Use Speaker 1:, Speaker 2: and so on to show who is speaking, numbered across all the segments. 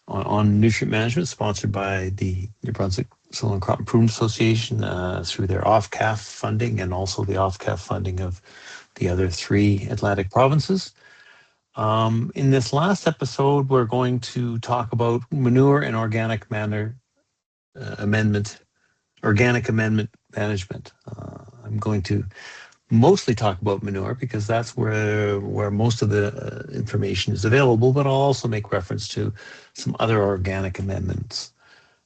Speaker 1: on nutrient management, sponsored by the New Brunswick Soil and Crop Improvement Association through their off-CAF funding and also the off-CAF funding of the other 3 Atlantic provinces. In this last episode, we're going to talk about manure and organic amendment management. I'm going to mostly talk about manure because that's where most of the information is available, but I'll also make reference to some other organic amendments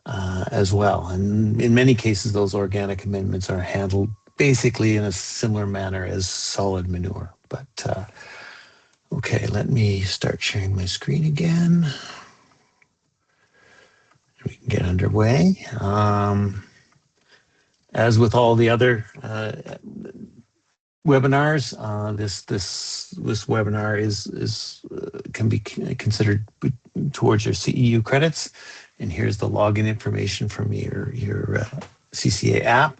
Speaker 1: as well. And in many cases, those organic amendments are handled basically in a similar manner as solid manure. But okay, let me start sharing my screen again. We can get underway. As with all the other webinars, this webinar can be considered towards your CEU credits. And here's the login information from your CCA app.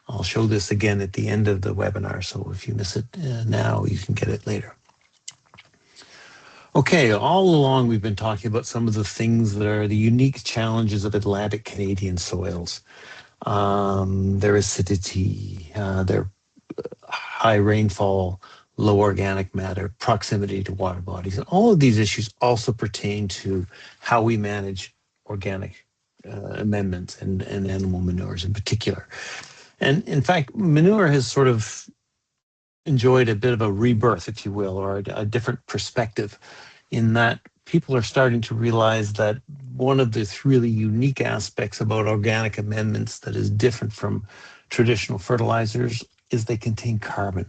Speaker 1: I'll show this again at the end of the webinar, so if you miss it now, you can get it later. Okay, all along we've been talking about some of the things that are the unique challenges of Atlantic Canadian soils. Their acidity, their high rainfall, low organic matter, proximity to water bodies, and all of these issues also pertain to how we manage organic amendments and animal manures in particular. And in fact, manure has sort of enjoyed a bit of a rebirth, if you will, or a different perspective, in that people are starting to realize that one of the really unique aspects about organic amendments that is different from traditional fertilizers is they contain carbon.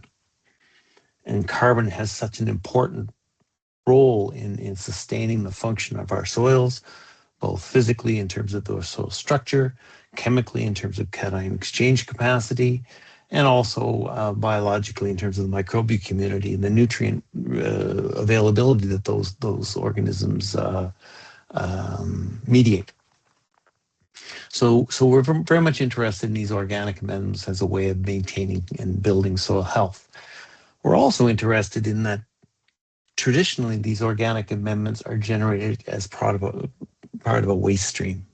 Speaker 1: And carbon has such an important role in sustaining the function of our soils, both physically in terms of the soil structure, chemically in terms of cation exchange capacity, and also biologically in terms of the microbial community and the nutrient availability that those organisms mediate. So we're very much interested in these organic amendments as a way of maintaining and building soil health. We're also interested in that traditionally these organic amendments are generated as part of a waste stream.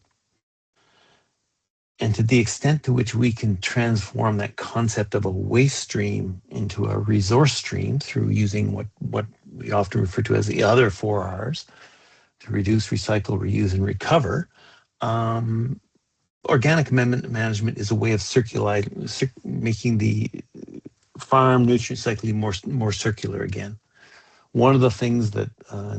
Speaker 1: And to the extent to which we can transform that concept of a waste stream into a resource stream through using what we often refer to as the other 4 R's, to reduce, recycle, reuse, and recover, organic amendment management is a way of making the farm nutrient cycling more circular again. One of the things that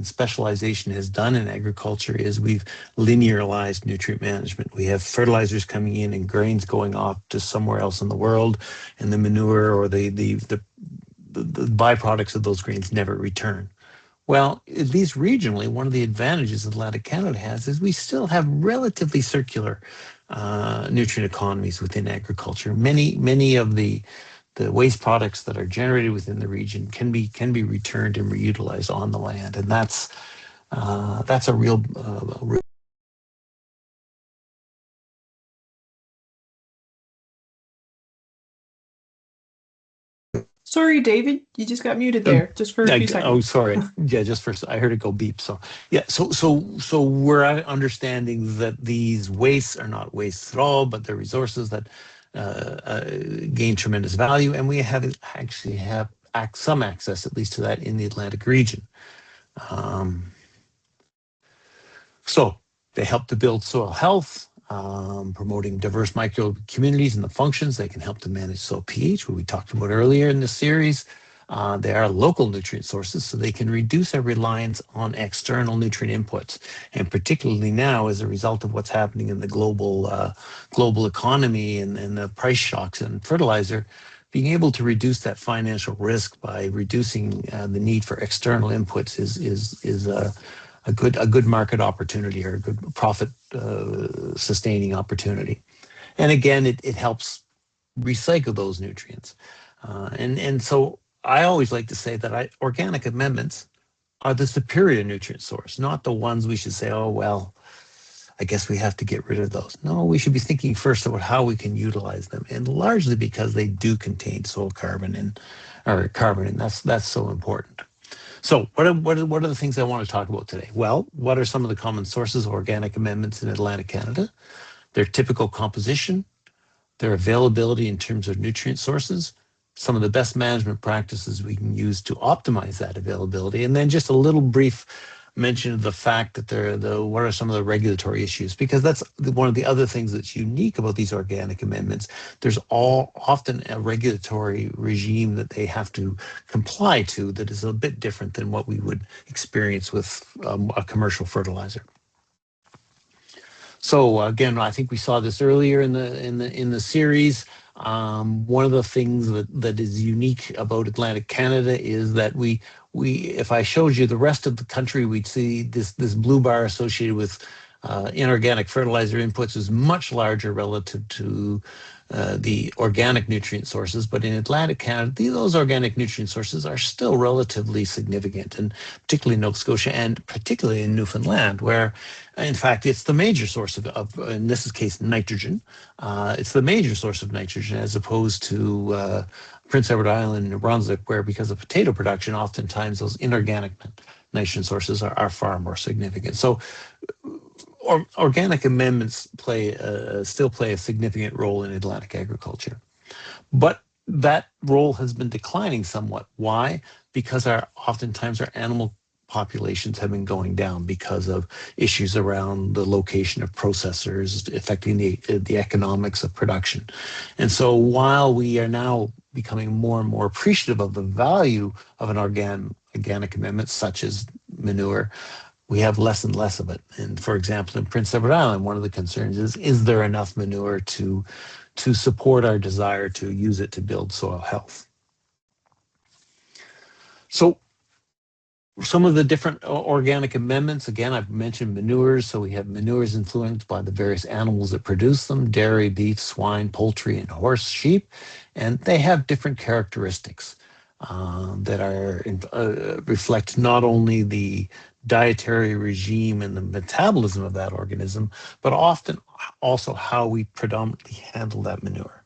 Speaker 1: specialization has done in agriculture is we've linearized nutrient management. We have fertilizers coming in and grains going off to somewhere else in the world, and the manure or the byproducts of those grains never return. Well, at least regionally, one of the advantages Atlantic Canada has is we still have relatively circular nutrient economies within agriculture. Many of the waste products that are generated within the region can be returned and reutilized on the land, and that's a real
Speaker 2: Sorry, David, you just got muted there, just for a few seconds.
Speaker 1: Oh, sorry. Yeah, I heard it go beep. So yeah, so we're understanding that these wastes are not wastes at all, but they're resources that gain tremendous value, and we actually have some access, at least, to that in the Atlantic region. So they help to build soil health, promoting diverse microbial communities and the functions. They can help to manage soil pH, what we talked about earlier in this series. They are local nutrient sources, so they can reduce our reliance on external nutrient inputs. And particularly now, as a result of what's happening in the global economy and the price shocks in fertilizer, being able to reduce that financial risk by reducing the need for external inputs is a good market opportunity, or a good profit sustaining opportunity. And again, it helps recycle those nutrients. And so I always like to say that organic amendments are the superior nutrient source, not the ones we should say, oh, well, I guess we have to get rid of those. No, we should be thinking first about how we can utilize them, and largely because they do contain soil carbon, and that's so important. So what are the things I want to talk about today? Well, what are some of the common sources of organic amendments in Atlantic Canada? Their typical composition, their availability in terms of nutrient sources, some of the best management practices we can use to optimize that availability, and then just a little brief mention of the fact that what are some of the regulatory issues, because that's one of the other things that's unique about these organic amendments. There's often a regulatory regime that they have to comply to that is a bit different than what we would experience with a commercial fertilizer. So again, I think we saw this earlier in the series. One of the things that is unique about Atlantic Canada is that we if I showed you the rest of the country, we'd see this blue bar associated with inorganic fertilizer inputs is much larger relative to the organic nutrient sources. But in Atlantic Canada, those organic nutrient sources are still relatively significant, and particularly in Nova Scotia and particularly in Newfoundland, where in fact it's the major source of in this case, nitrogen. It's the major source of nitrogen as opposed to Prince Edward Island and New Brunswick, where because of potato production, oftentimes those inorganic nitrogen sources are far more significant. So organic amendments still play a significant role in Atlantic agriculture. But that role has been declining somewhat. Why? Because oftentimes our animal populations have been going down because of issues around the location of processors affecting the economics of production. And so while we are now becoming more and more appreciative of the value of an organic amendment such as manure, we have less and less of it. And for example, in Prince Edward Island, one of the concerns is there enough manure to support our desire to use it to build soil health? So some of the different organic amendments, again, I've mentioned manures. So we have manures influenced by the various animals that produce them: dairy, beef, swine, poultry, and horse, sheep. And they have different characteristics that reflect not only the dietary regime and the metabolism of that organism, but often also how we predominantly handle that manure.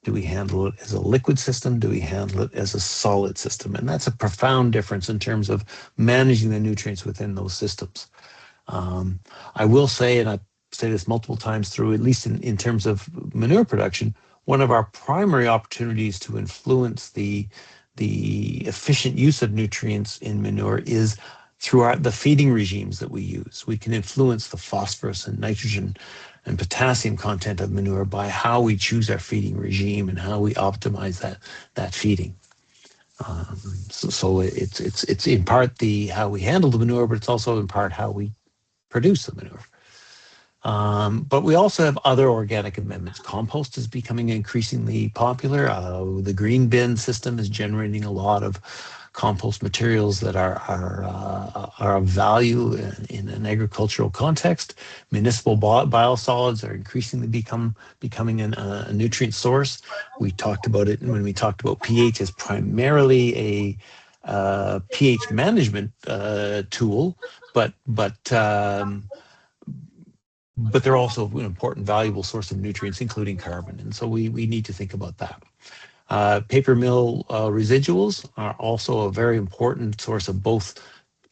Speaker 1: Do we handle it as a liquid system? Do we handle it as a solid system? And that's a profound difference in terms of managing the nutrients within those systems. I will say, and I say this multiple times through, at least in terms of manure production, one of our primary opportunities to influence the efficient use of nutrients in manure is through the feeding regimes that we use. We can influence the phosphorus and nitrogen and potassium content of manure by how we choose our feeding regime and how we optimize that feeding. So it's in part how we handle the manure, but it's also in part how we produce the manure. But we also have other organic amendments. Compost is becoming increasingly popular. The green bin system is generating a lot of compost materials that are of value in an agricultural context. Municipal biosolids are increasingly becoming a nutrient source. We talked about it when we talked about pH as primarily a pH management tool, but they're also an important, valuable source of nutrients, including carbon. And so we need to think about that. Paper mill residuals are also a very important source of both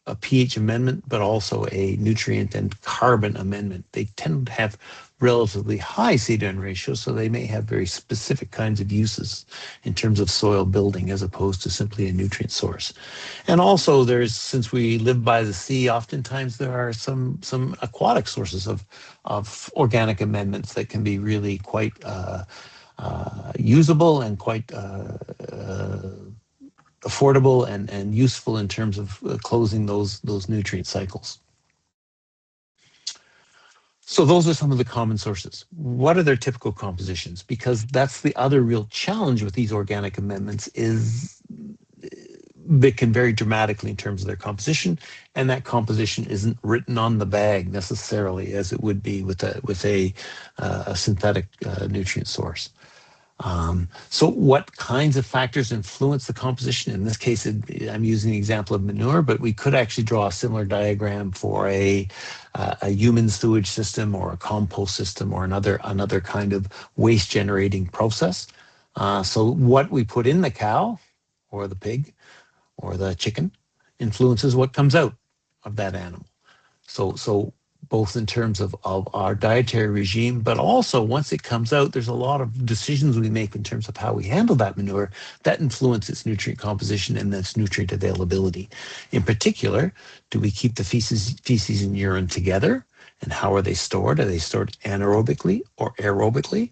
Speaker 1: a pH amendment, but also a nutrient and carbon amendment. They tend to have relatively high C/N ratios, so they may have very specific kinds of uses in terms of soil building as opposed to simply a nutrient source. And also since we live by the sea, oftentimes there are some aquatic sources of organic amendments that can be really quite usable and quite affordable and useful in terms of closing those nutrient cycles. So those are some of the common sources. What are their typical compositions? Because that's the other real challenge with these organic amendments is they can vary dramatically in terms of their composition, and that composition isn't written on the bag necessarily as it would be with a synthetic nutrient source. So what kinds of factors influence the composition? In this case, I'm using the example of manure, but we could actually draw a similar diagram for a human sewage system or a compost system or another kind of waste generating process. So what we put in the cow or the pig or the chicken influences what comes out of that animal. So both in terms of our dietary regime, but also once it comes out, there's a lot of decisions we make in terms of how we handle that manure that influence its nutrient composition and its nutrient availability. In particular, do we keep the feces and urine together? And how are they stored? Are they stored anaerobically or aerobically?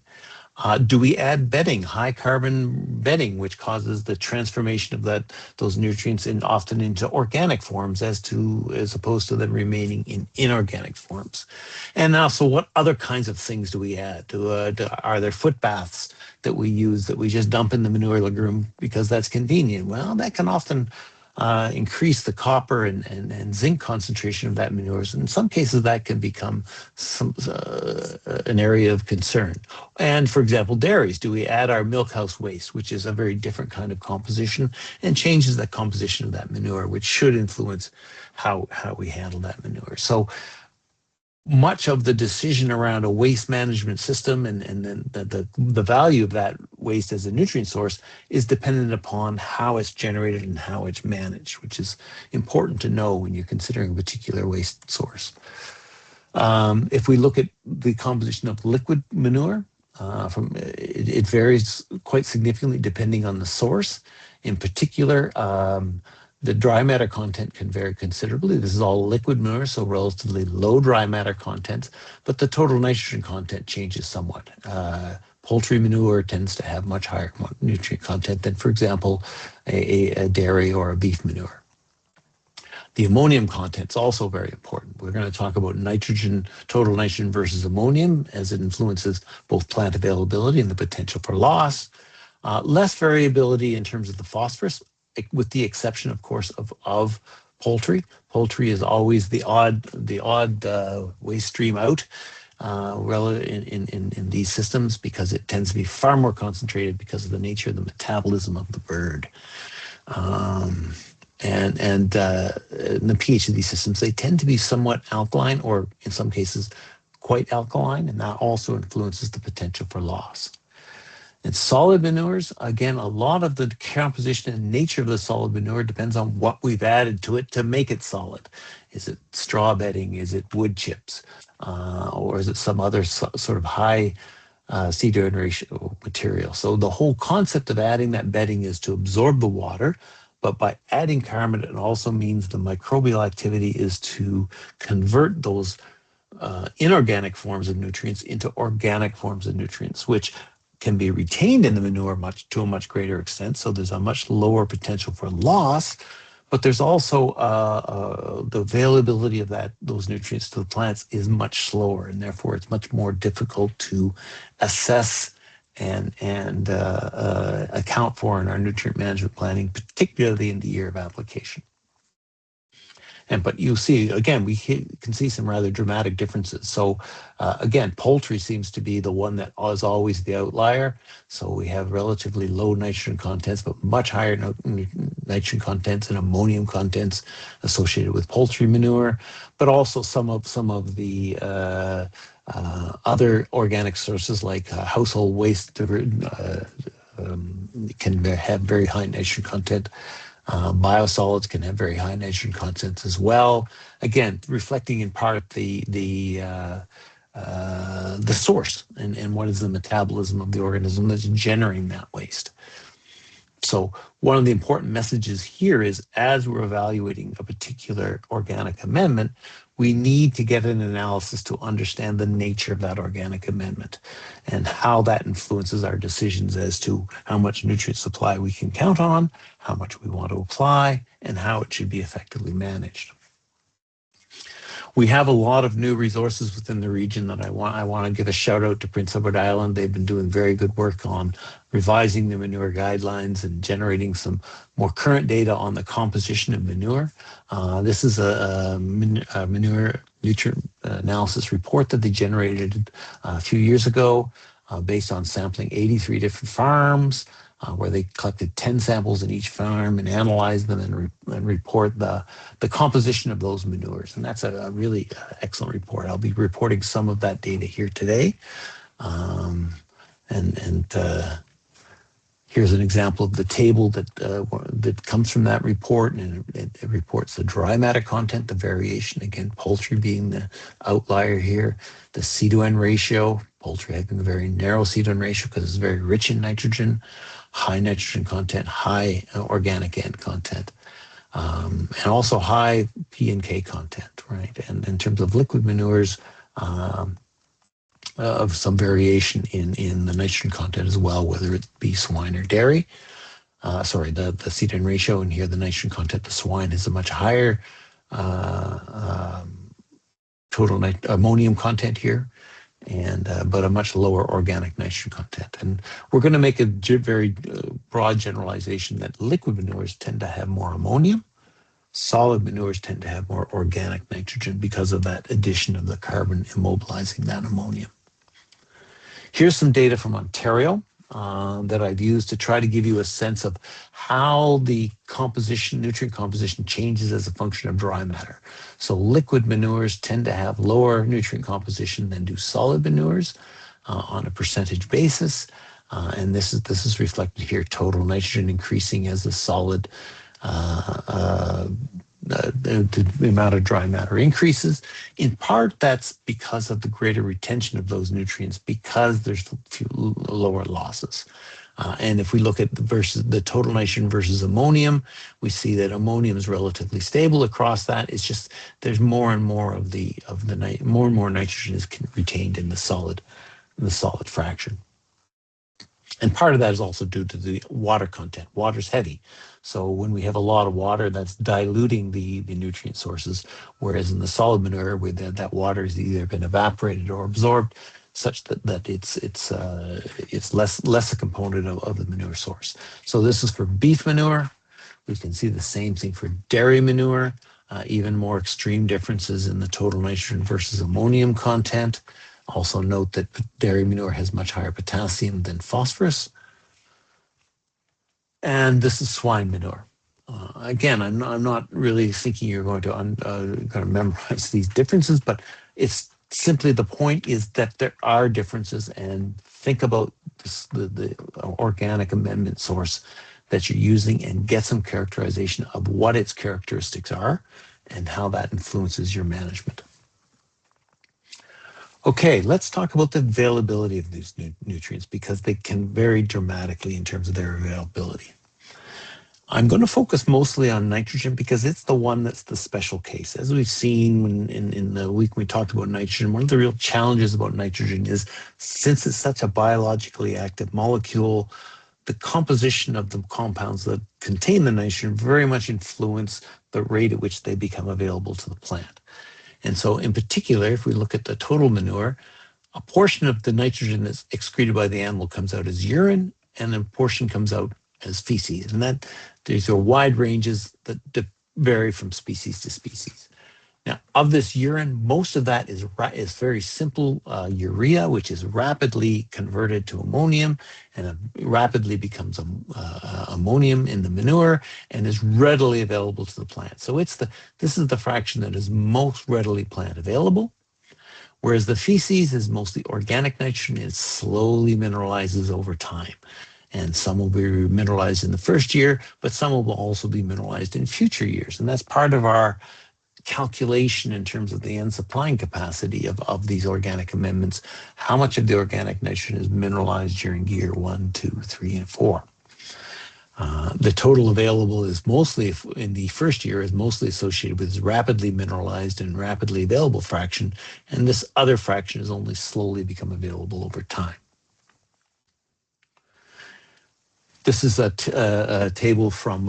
Speaker 1: Do we add bedding, high carbon bedding, which causes the transformation of those nutrients often into organic forms as opposed to them remaining in inorganic forms? And also, what other kinds of things do we add? Are there foot baths that we use that we just dump in the manure lagoon because that's convenient? Well, that can often increase the copper and zinc concentration of that manures. In some cases, that can become an area of concern. And for example, dairies, do we add our milk house waste, which is a very different kind of composition and changes the composition of that manure, which should influence how we handle that manure. So much of the decision around a waste management system and the value of that waste as a nutrient source is dependent upon how it's generated and how it's managed, which is important to know when you're considering a particular waste source. If we look at the composition of liquid manure, it varies quite significantly depending on the source. In particular, the dry matter content can vary considerably. This is all liquid manure, so relatively low dry matter content, but the total nitrogen content changes somewhat. Poultry manure tends to have much higher nutrient content than, for example, a dairy or a beef manure. The ammonium content is also very important. We're going to talk about nitrogen, total nitrogen versus ammonium, as it influences both plant availability and the potential for loss. Less variability in terms of the phosphorus, with the exception, of course, of poultry. Poultry is always the odd waste stream out in these systems because it tends to be far more concentrated because of the nature of the metabolism of the bird. And the pH of these systems, they tend to be somewhat alkaline or in some cases quite alkaline, and that also influences the potential for loss. And solid manures, again, a lot of the composition and nature of the solid manure depends on what we've added to it to make it solid. Is it straw bedding? Is it wood chips? Or is it some other sort of high C-to-N ratio material? So the whole concept of adding that bedding is to absorb the water, but by adding carbon, it also means the microbial activity is to convert those inorganic forms of nutrients into organic forms of nutrients, which can be retained in the manure to a much greater extent. So there's a much lower potential for loss, but there's also the availability of those nutrients to the plants is much slower, and therefore it's much more difficult to assess and account for in our nutrient management planning, particularly in the year of application. But you see, again, we can see some rather dramatic differences. So again, poultry seems to be the one that is always the outlier. So we have relatively low nitrogen contents, but much higher nitrogen contents and ammonium contents associated with poultry manure, but also some of the other organic sources like household waste can have very high nitrogen content. Biosolids can have very high nitrogen contents as well. Again, reflecting in part the source and what is the metabolism of the organism that's generating that waste. So one of the important messages here is, as we're evaluating a particular organic amendment, we need to get an analysis to understand the nature of that organic amendment and how that influences our decisions as to how much nutrient supply we can count on, how much we want to apply, and how it should be effectively managed. We have a lot of new resources within the region that I want to give a shout out to Prince Edward Island. They've been doing very good work on revising the manure guidelines and generating some more current data on the composition of manure. This is a manure nutrient analysis report that they generated a few years ago based on sampling 83 different farms, where they collected 10 samples in each farm and analyzed them and report the composition of those manures. And that's a really excellent report. I'll be reporting some of that data here today. Here's an example of the table that comes from that report, and it reports the dry matter content, the variation, again, poultry being the outlier here, the C to N ratio, poultry having a very narrow C to N ratio because it's very rich in nitrogen, high nitrogen content, high organic N content, and also high P and K content, right? And in terms of liquid manures, um, of some variation in the nitrogen content as well, whether it be swine or dairy. Sorry, the C-10 ratio, and here the nitrogen content of swine is a much higher uh, um, total ammonium content here, and but a much lower organic nitrogen content. And we're going to make a very broad generalization that liquid manures tend to have more ammonium. Solid manures tend to have more organic nitrogen because of that addition of the carbon immobilizing that ammonium. Here's some data from Ontario that I've used to try to give you a sense of how the composition, nutrient composition changes as a function of dry matter. So liquid manures tend to have lower nutrient composition than do solid manures on a percentage basis. And this is reflected here, total nitrogen increasing as the solid the amount of dry matter increases. In part, that's because of the greater retention of those nutrients because there's lower losses. And if we look at the total nitrogen versus ammonium, we see that ammonium is relatively stable across that. It's just there's more and more of more and more nitrogen is retained in the solid fraction. And part of that is also due to the water content. Water's heavy. So when we have a lot of water, that's diluting the nutrient sources, whereas in the solid manure, where that water has either been evaporated or absorbed, such that it's less a component of the manure source. So this is for beef manure. We can see the same thing for dairy manure, even more extreme differences in the total nitrogen versus ammonium content. Also note that dairy manure has much higher potassium than phosphorus. And this is swine manure. Again, I'm not really thinking you're going to memorize these differences, but it's simply the point is that there are differences, and think about the organic amendment source that you're using and get some characterization of what its characteristics are and how that influences your management. Okay, let's talk about the availability of these nutrients because they can vary dramatically in terms of their availability. I'm going to focus mostly on nitrogen because it's the one that's the special case. As we've seen in the week we talked about nitrogen, one of the real challenges about nitrogen is since it's such a biologically active molecule, the composition of the compounds that contain the nitrogen very much influence the rate at which they become available to the plant. And so in particular, if we look at the total manure, a portion of the nitrogen that's excreted by the animal comes out as urine, and a portion comes out as feces. And that these are wide ranges that vary from species to species. Now, of this urine, most of that is very simple urea, which is rapidly converted to ammonium and rapidly becomes ammonium in the manure and is readily available to the plant. So this is the fraction that is most readily plant available, whereas the feces is mostly organic nitrogen. It slowly mineralizes over time. And some will be mineralized in the first year, but some will also be mineralized in future years. And that's part of our calculation in terms of the end supplying capacity of these organic amendments, how much of the organic nitrogen is mineralized during year 1, 2, 3, and 4. The total available is mostly, in the first year, is mostly associated with rapidly mineralized and rapidly available fraction, and this other fraction has only slowly become available over time. This is a table from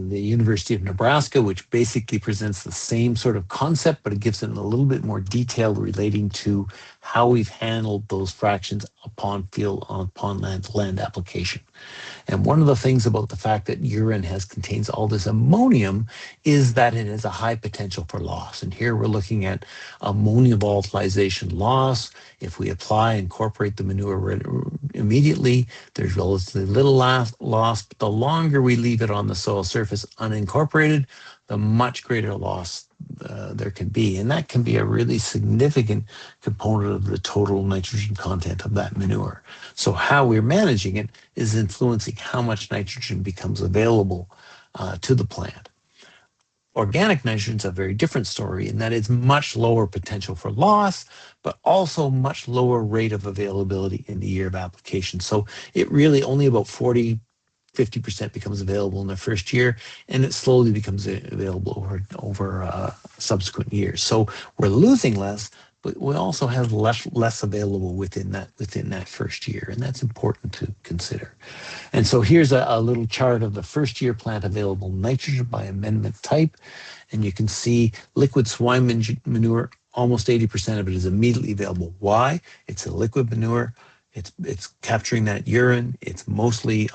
Speaker 1: the University of Nebraska, which basically presents the same sort of concept, but it gives it a little bit more detail relating to how we've handled those fractions upon land application. And one of the things about the fact that urine contains all this ammonium is that it has a high potential for loss. And here we're looking at ammonium volatilization loss. If we incorporate the manure immediately, there's relatively little loss, but the longer we leave it on the soil surface unincorporated, the much greater loss there can be. And that can be a really significant component of the total nitrogen content of that manure. So how we're managing it is influencing how much nitrogen becomes available to the plant. Organic nitrogen is a very different story in that it's much lower potential for loss, but also much lower rate of availability in the year of application. So it really only about 50% becomes available in the first year, and it slowly becomes available over subsequent years. So we're losing less, but we also have less available within that first year, and that's important to consider. And so here's a little chart of the first year plant available nitrogen by amendment type, and you can see liquid swine manure. Almost 80% of it is immediately available. Why? It's a liquid manure. It's capturing that urine. It's mostly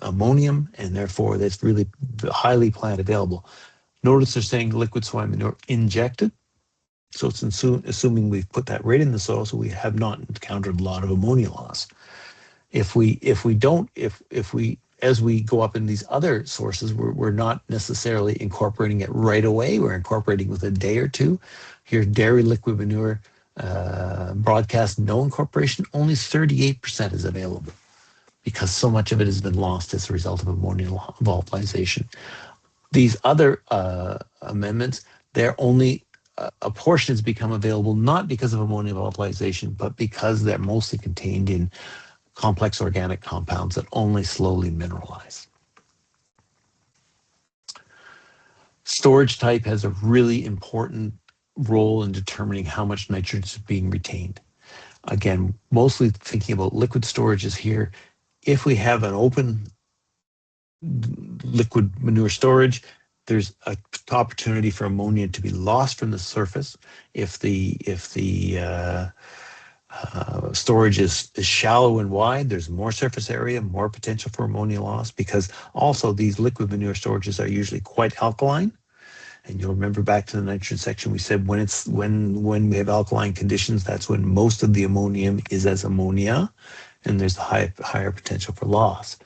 Speaker 1: ammonium, and therefore that's really highly plant available. Notice they're saying liquid swine manure injected. So it's assuming we've put that right in the soil, so we have not encountered a lot of ammonia loss. If we as we go up in these other sources, we're not necessarily incorporating it right away. We're incorporating with a day or two. Here, dairy liquid manure, broadcast no incorporation, only 38% is available because so much of it has been lost as a result of ammonia volatilization. These other amendments, they're only a portion has become available not because of ammonia volatilization, but because they're mostly contained in complex organic compounds that only slowly mineralize. Storage type has a really important role in determining how much nitrogen is being retained. Again, mostly thinking about liquid storages here. If we have an open liquid manure storage, there's an opportunity for ammonia to be lost from the surface. If the storage is shallow and wide, there's more surface area, more potential for ammonia loss, because also these liquid manure storages are usually quite alkaline. And you'll remember back to the nitrogen section, we said when we have alkaline conditions, that's when most of the ammonium is as ammonia, and there's the higher potential for loss.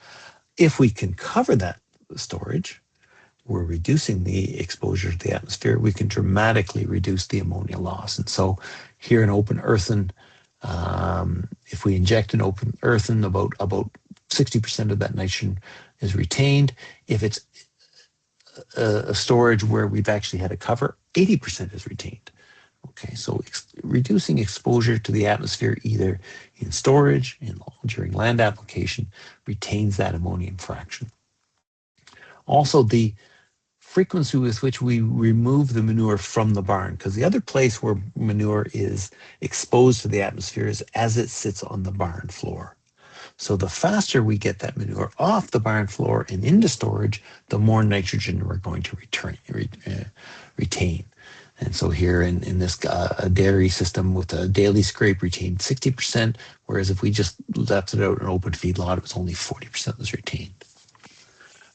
Speaker 1: If we can cover that storage, we're reducing the exposure to the atmosphere. We can dramatically reduce the ammonia loss. And so here in open earthen, if we inject an open earthen, about 60% of that nitrogen is retained. If it's a storage where we've actually had a cover, 80% is retained. Okay, so reducing exposure to the atmosphere either in storage, during land application, retains that ammonium fraction. Also, the frequency with which we remove the manure from the barn, because the other place where manure is exposed to the atmosphere is as it sits on the barn floor. So the faster we get that manure off the barn floor and into storage, the more nitrogen we're going to retain. And so here in this a dairy system with a daily scrape retained 60%, whereas if we just left it out in an open feedlot, it was only 40% was retained.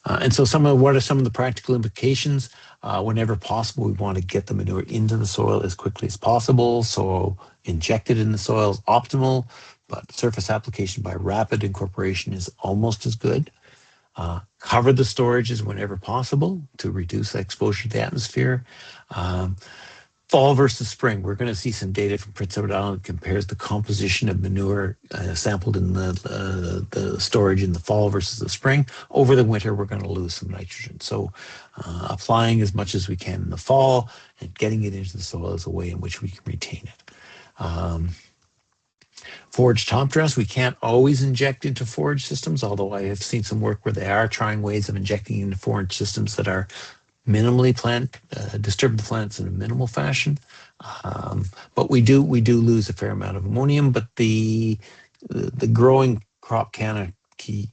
Speaker 1: And so what are some of the practical implications? Whenever possible, we want to get the manure into the soil as quickly as possible. So injected in the soil is optimal, but surface application by rapid incorporation is almost as good. Cover the storages whenever possible to reduce exposure to the atmosphere. Fall versus spring, we're going to see some data from Prince Edward Island that compares the composition of manure sampled in the storage in the fall versus the spring. Over the winter, we're going to lose some nitrogen. So applying as much as we can in the fall and getting it into the soil is a way in which we can retain it. Forage top dress, we can't always inject into forage systems, although I have seen some work where they are trying ways of injecting into forage systems that are minimally disturb the plants in a minimal fashion. But we do lose a fair amount of ammonium, but the growing crop canopy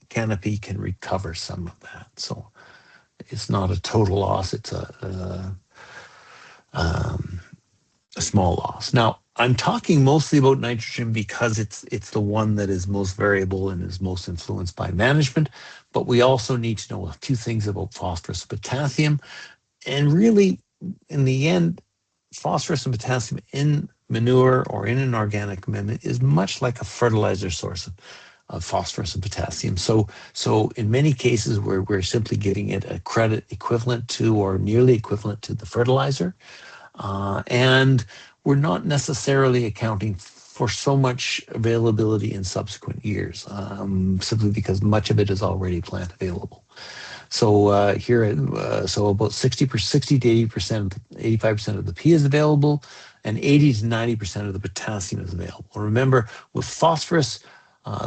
Speaker 1: can recover some of that. So it's not a total loss, it's a small loss. Now, I'm talking mostly about nitrogen because it's the one that is most variable and is most influenced by management, but we also need to know a few things about phosphorus and potassium. And really, in the end, phosphorus and potassium in manure or in an organic amendment is much like a fertilizer source. phosphorus and potassium. So in many cases, we're simply giving it a credit equivalent to or nearly equivalent to the fertilizer. And we're not necessarily accounting for so much availability in subsequent years, simply because much of it is already plant available. So so about 60 to 80%, 85% of the P is available, and 80 to 90% of the potassium is available. Remember, with phosphorus,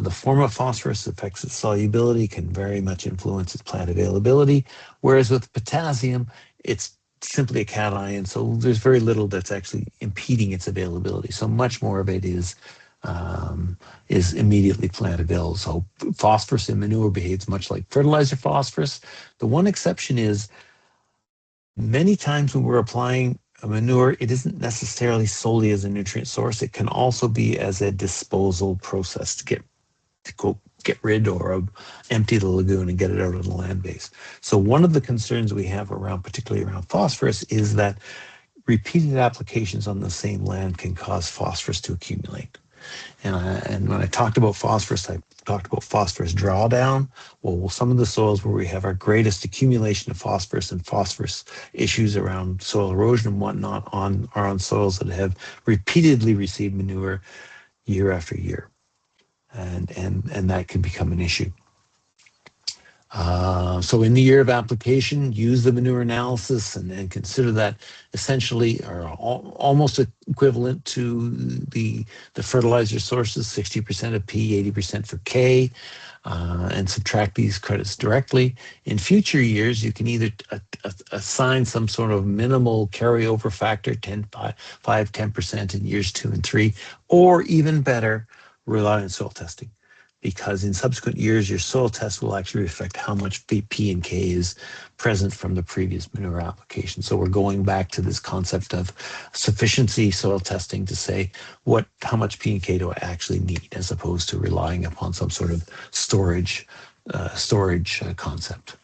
Speaker 1: the form of phosphorus affects its solubility, can very much influence its plant availability, whereas with potassium, it's simply a cation, so there's very little that's actually impeding its availability. So much more of it is immediately plant available. So phosphorus in manure behaves much like fertilizer phosphorus. The one exception is many times when we're applying a manure, it isn't necessarily solely as a nutrient source. It can also be as a disposal process to get rid or empty the lagoon and get it out of the land base. So one of the concerns we have around, particularly around phosphorus, is that repeated applications on the same land can cause phosphorus to accumulate. And when I talked about phosphorus, I talked about phosphorus drawdown. Well, some of the soils where we have our greatest accumulation of phosphorus and phosphorus issues around soil erosion and whatnot are on soils that have repeatedly received manure year after year. And that can become an issue. So in the year of application, use the manure analysis and consider that essentially are almost equivalent to the fertilizer sources, 60% of P, 80% for K, and subtract these credits directly. In future years, you can either assign some sort of minimal carryover factor, 10% in years 2 and 3, or even better, rely on soil testing. Because in subsequent years, your soil test will actually reflect how much P and K is present from the previous manure application. So we're going back to this concept of sufficiency soil testing to say how much P and K do I actually need, as opposed to relying upon some sort of storage concept.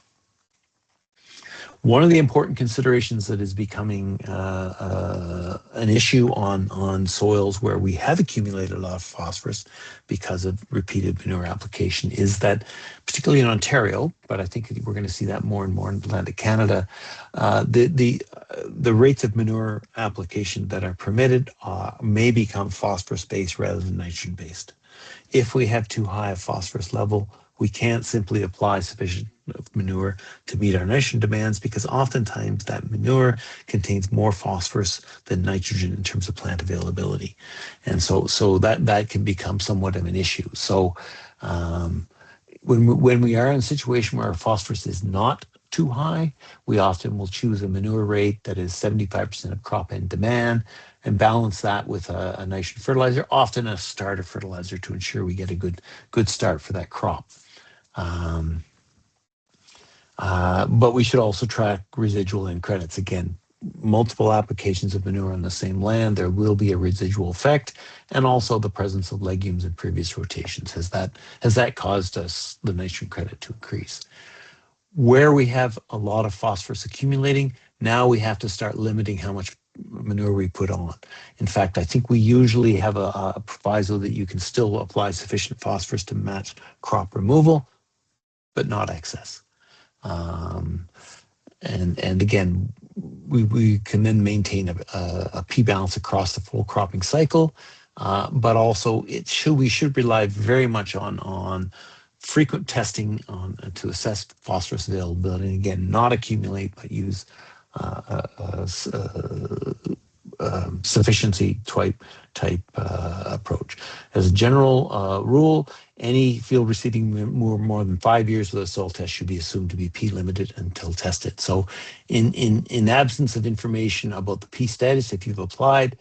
Speaker 1: One of the important considerations that is becoming an issue on soils where we have accumulated a lot of phosphorus because of repeated manure application is that, particularly in Ontario, but I think we're going to see that more and more in Atlantic Canada, the rates of manure application that are permitted may become phosphorus-based rather than nitrogen-based. If we have too high a phosphorus level, we can't simply apply sufficient manure to meet our nitrogen demands, because oftentimes that manure contains more phosphorus than nitrogen in terms of plant availability. And so that can become somewhat of an issue. So when we are in a situation where our phosphorus is not too high, we often will choose a manure rate that is 75% of crop end demand and balance that with a nitrogen fertilizer, often a starter fertilizer, to ensure we get a good start for that crop. But we should also track residual end credits. Again, multiple applications of manure on the same land, there will be a residual effect, and also the presence of legumes in previous rotations. Has that caused us the nitrogen credit to increase? Where we have a lot of phosphorus accumulating, now we have to start limiting how much manure we put on. In fact, I think we usually have a proviso that you can still apply sufficient phosphorus to match crop removal, but not excess. And again, we can then maintain a P balance across the full cropping cycle, but also we should rely very much on frequent testing to assess phosphorus availability. And again, not accumulate, but use sufficiency type approach. As a general rule, any field receiving more than 5 years with a soil test should be assumed to be P limited until tested. So in absence of information about the P status, if you've applied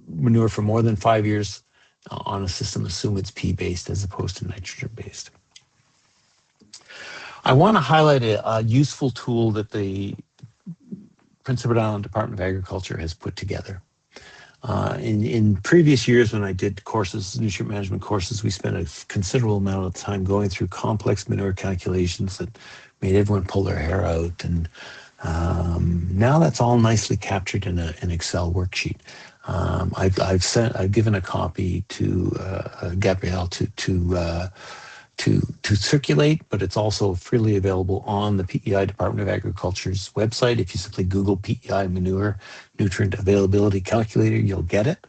Speaker 1: manure for more than 5 years on a system, assume it's P based as opposed to nitrogen based. I want to highlight a useful tool that the Prince Edward Island Department of Agriculture has put together. In previous years, when I did courses, nutrient management courses, we spent a considerable amount of time going through complex manure calculations that made everyone pull their hair out and Now that's all nicely captured in an Excel worksheet. I've given a copy to Gabrielle to circulate, but it's also freely available on the PEI Department of Agriculture's website. If you simply Google PEI manure nutrient availability calculator, you'll get it.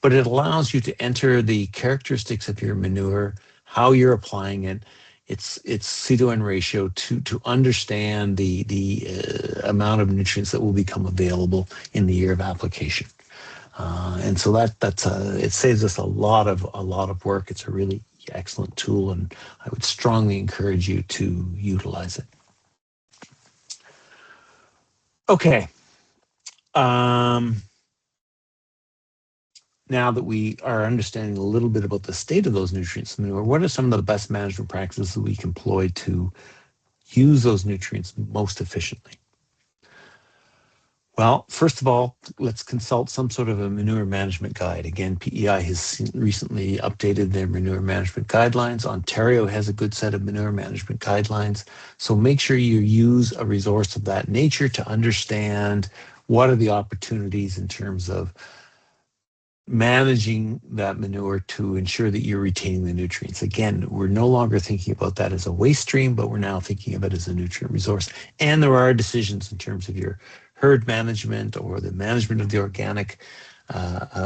Speaker 1: But it allows you to enter the characteristics of your manure, how you're applying it, its C/N ratio to understand the amount of nutrients that will become available in the year of application. And so that's it saves us a lot of work. It's a really excellent tool, and I would strongly encourage you to utilize it. Okay. Um, Now that we are understanding a little bit about the state of those nutrients in manure, what are some of the best management practices that we can employ to use those nutrients most efficiently? Well, first of all, let's consult some sort of a manure management guide. Again, PEI has recently updated their manure management guidelines. Ontario has a good set of manure management guidelines. So make sure you use a resource of that nature to understand what are the opportunities in terms of managing that manure to ensure that you're retaining the nutrients. Again, we're no longer thinking about that as a waste stream, but we're now thinking of it as a nutrient resource. And there are decisions in terms of your herd management or the management of the organic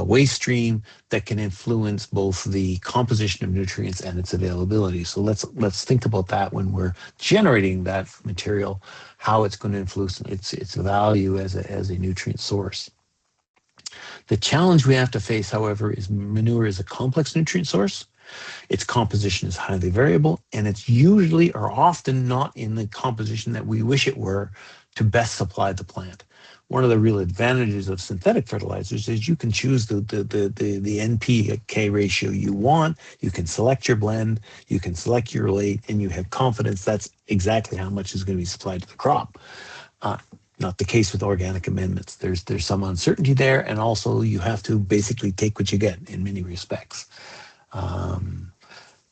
Speaker 1: waste stream that can influence both the composition of nutrients and its availability. So let's think about that when we're generating that material, how it's going to influence its value as a nutrient source. The challenge we have to face, however, is manure is a complex nutrient source. Its composition is highly variable, and it's usually or often not in the composition that we wish it were to best supply the plant. One of the real advantages of synthetic fertilizers is you can choose the NPK ratio you want. You can select your blend, you can select your rate, and you have confidence that's exactly how much is going to be supplied to the crop. Uh, Not the case with organic amendments. There's some uncertainty there, and also you have to basically take what you get in many respects. Um,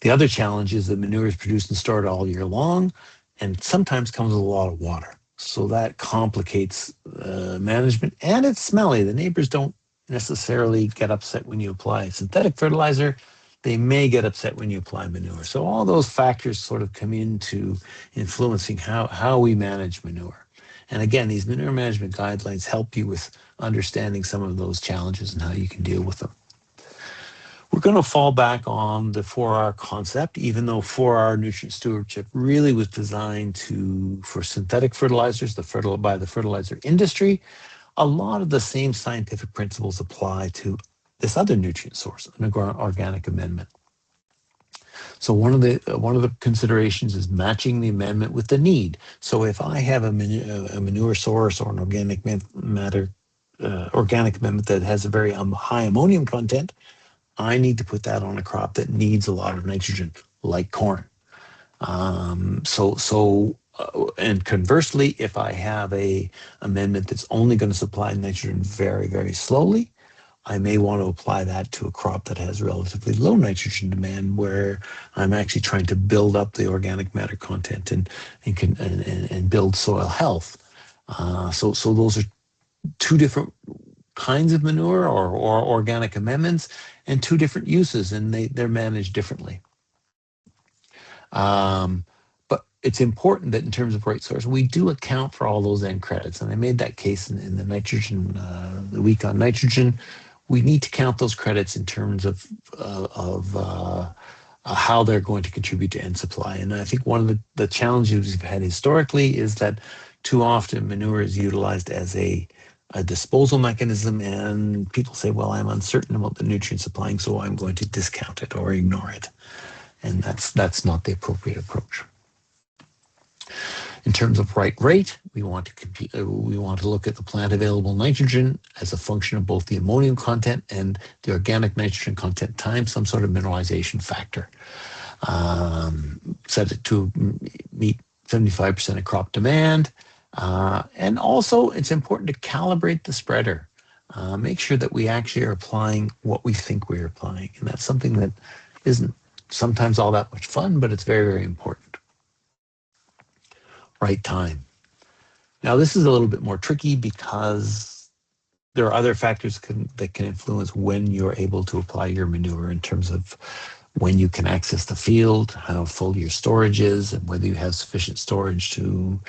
Speaker 1: the other challenge is that manure is produced and stored all year long, and sometimes comes with a lot of water. So that complicates management, and it's smelly. The neighbors don't necessarily get upset when you apply synthetic fertilizer. They may get upset when you apply manure. So all those factors sort of come into influencing how we manage manure. And again, these manure management guidelines help you with understanding some of those challenges and how you can deal with them. We're going to fall back on the 4R concept, even though 4R nutrient stewardship really was designed for synthetic fertilizers, by the fertilizer industry. A lot of the same scientific principles apply to this other nutrient source, an organic amendment. So one of the considerations is matching the amendment with the need. So if I have a manure source or an organic amendment that has a very high ammonium content, I need to put that on a crop that needs a lot of nitrogen, like corn. And conversely, if I have a amendment that's only going to supply nitrogen very, very slowly, I may want to apply that to a crop that has relatively low nitrogen demand, where I'm actually trying to build up the organic matter content and build soil health. So those are two different kinds of manure or organic amendments and two different uses, and they're managed differently. But it's important that in terms of right source, we do account for all those end credits. And I made that case in the nitrogen, the week on nitrogen. We need to count those credits in terms of how they're going to contribute to end supply. And I think one of the challenges we've had historically is that too often manure is utilized as a disposal mechanism, and people say, well, I'm uncertain about the nutrient supplying, so I'm going to discount it or ignore it. And that's not the appropriate approach. In terms of right rate, we want to look at the plant available nitrogen as a function of both the ammonium content and the organic nitrogen content times some sort of mineralization factor. Set it to meet 75% of crop demand. And also, it's important to calibrate the spreader. Make sure that we actually are applying what we think we're applying. And that's something that isn't sometimes all that much fun, but it's very, very important. Right time. Now, this is a little bit more tricky because there are other factors that can influence when you're able to apply your manure in terms of when you can access the field, how full your storage is, and whether you have sufficient storage to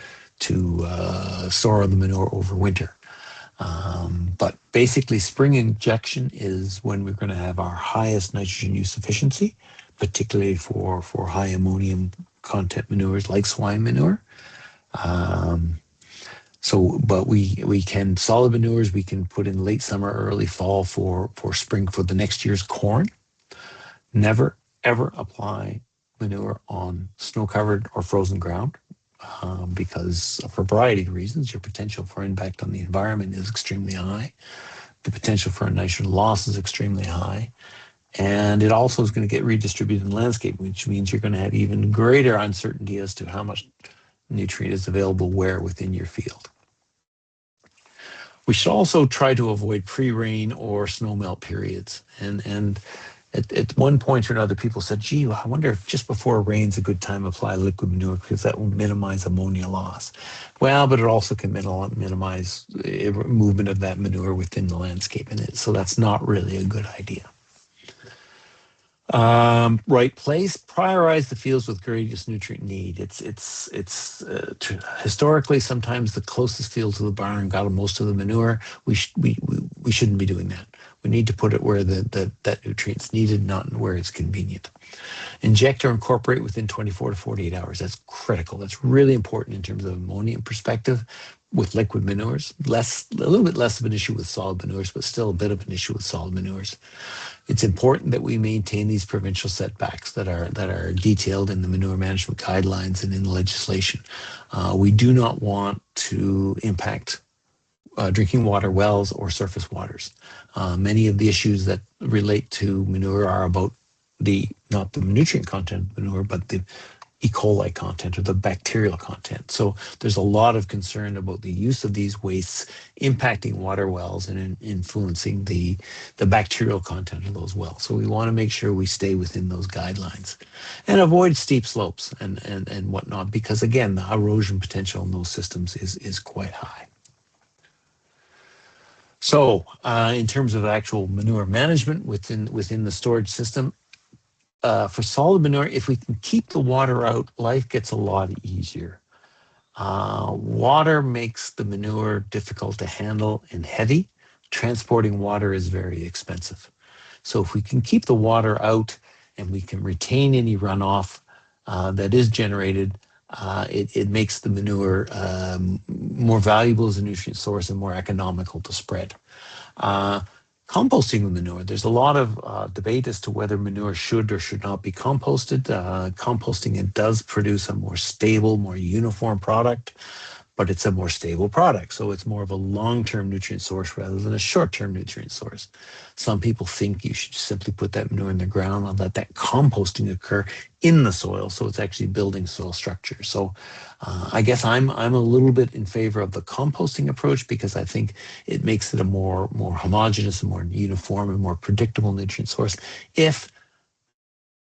Speaker 1: store the manure over winter. But basically, spring injection is when we're going to have our highest nitrogen use efficiency, particularly for high ammonium content manures like swine manure. Um, but we can solid manures we can put in late summer, early fall for spring for the next year's corn. Never ever apply manure on snow covered or frozen ground. Because for a variety of reasons, your potential for impact on the environment is extremely high. The potential for nitrogen loss is extremely high. And it also is going to get redistributed in the landscape, which means you're going to have even greater uncertainty as to how much nutrient is available where within your field. We should also try to avoid pre-rain or snowmelt periods. And at one point or another, people said, gee, well, I wonder if just before rain's a good time to apply liquid manure because that will minimize ammonia loss. Well, but it also can minimize movement of that manure within the landscape. So that's not really a good idea. Right place, prioritize the fields with greatest nutrient need. Historically sometimes the closest field to the barn got most of the manure. We shouldn't be doing that. We need to put it where that nutrient's needed, not where it's convenient. Inject or incorporate within 24 to 48 hours. That's critical. That's really important in terms of ammonium perspective. With liquid manures, a little bit less of an issue with solid manures, but still a bit of an issue with solid manures. It's important that we maintain these provincial setbacks that are detailed in the manure management guidelines and in the legislation. We do not want to impact drinking water wells or surface waters. Many of the issues that relate to manure are about not the nutrient content of manure, but the E. coli content or the bacterial content. So there's a lot of concern about the use of these wastes impacting water wells and influencing the bacterial content of those wells. So we want to make sure we stay within those guidelines and avoid steep slopes and whatnot, because again, the erosion potential in those systems is quite high. So in terms of actual manure management within the storage system, for solid manure, if we can keep the water out, life gets a lot easier. Water makes the manure difficult to handle and heavy. Transporting water is very expensive. So if we can keep the water out and we can retain any runoff that is generated, it makes the manure more valuable as a nutrient source and more economical to spread. Composting the manure. There's a lot of debate as to whether manure should or should not be composted. Composting, it does produce a more stable, more uniform product, but it's a more stable product. So it's more of a long-term nutrient source rather than a short-term nutrient source. Some people think you should simply put that manure in the ground and let that composting occur in the soil, so it's actually building soil structure. So I guess I'm a little bit in favor of the composting approach because I think it makes it a more homogeneous and more uniform and more predictable nutrient source, if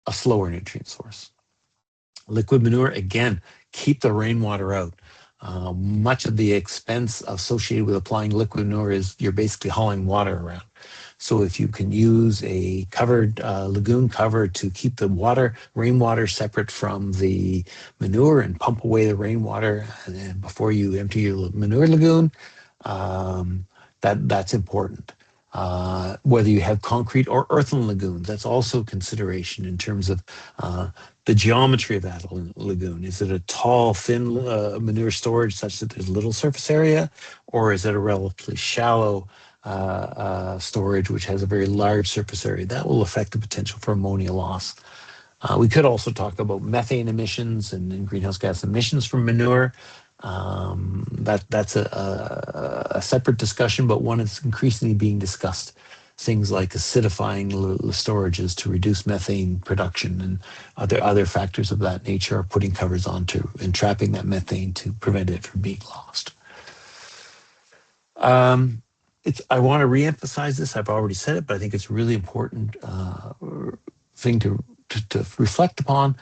Speaker 1: a slower nutrient source. Liquid manure, again, keep the rainwater out. Much of the expense associated with applying liquid manure is you're basically hauling water around. So if you can use a covered lagoon cover to keep the rainwater separate from the manure and pump away the rainwater and before you empty your manure lagoon, that's important. Whether you have concrete or earthen lagoons, that's also consideration in terms of the geometry of that lagoon. Is it a tall, thin manure storage such that there's little surface area, or is it a relatively shallow storage which has a very large surface area? That will affect the potential for ammonia loss. We could also talk about methane emissions and greenhouse gas emissions from manure. That's a separate discussion, but one that's increasingly being discussed. Things like acidifying storages to reduce methane production and other factors of that nature are putting covers onto and trapping that methane to prevent it from being lost. I want to reemphasize this. I've already said it, but I think it's a really important thing to reflect upon.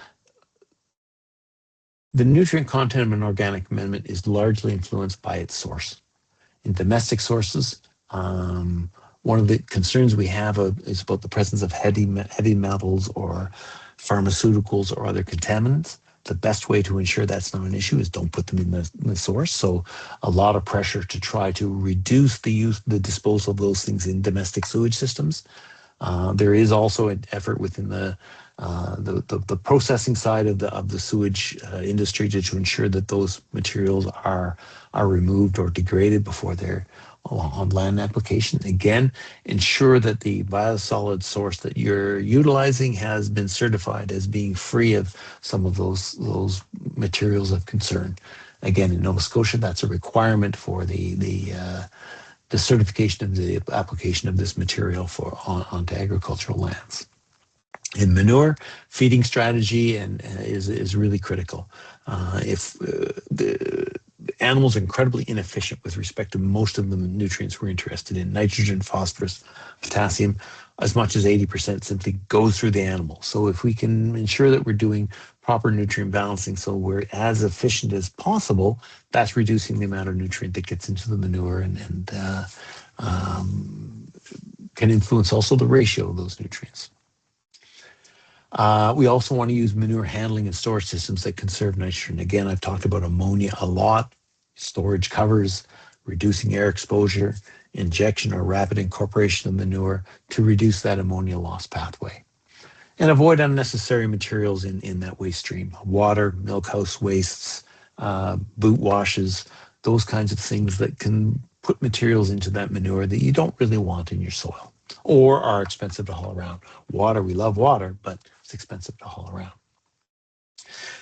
Speaker 1: The nutrient content of an organic amendment is largely influenced by its source. In domestic sources, one of the concerns we have is about the presence of heavy metals or pharmaceuticals or other contaminants. The best way to ensure that's not an issue is don't put them in the source. So a lot of pressure to try to reduce the disposal of those things in domestic sewage systems. There is also an effort within the processing side of the sewage industry to ensure that those materials are removed or degraded before they're on land application. Again, ensure that the biosolid source that you're utilizing has been certified as being free of some of those materials of concern. Again, in Nova Scotia, that's a requirement for the certification of the application of this material onto agricultural lands. In manure, feeding strategy is really critical. If the animals are incredibly inefficient with respect to most of the nutrients we're interested in, nitrogen, phosphorus, potassium, as much as 80% simply goes through the animal. So if we can ensure that we're doing proper nutrient balancing so we're as efficient as possible, that's reducing the amount of nutrient that gets into the manure and can influence also the ratio of those nutrients. We also want to use manure handling and storage systems that conserve nitrogen. Again, I've talked about ammonia a lot, storage covers, reducing air exposure, injection or rapid incorporation of manure to reduce that ammonia loss pathway. And avoid unnecessary materials in that waste stream. Water, milkhouse wastes, boot washes, those kinds of things that can put materials into that manure that you don't really want in your soil or are expensive to haul around. Water, we love water, but it's expensive to haul around.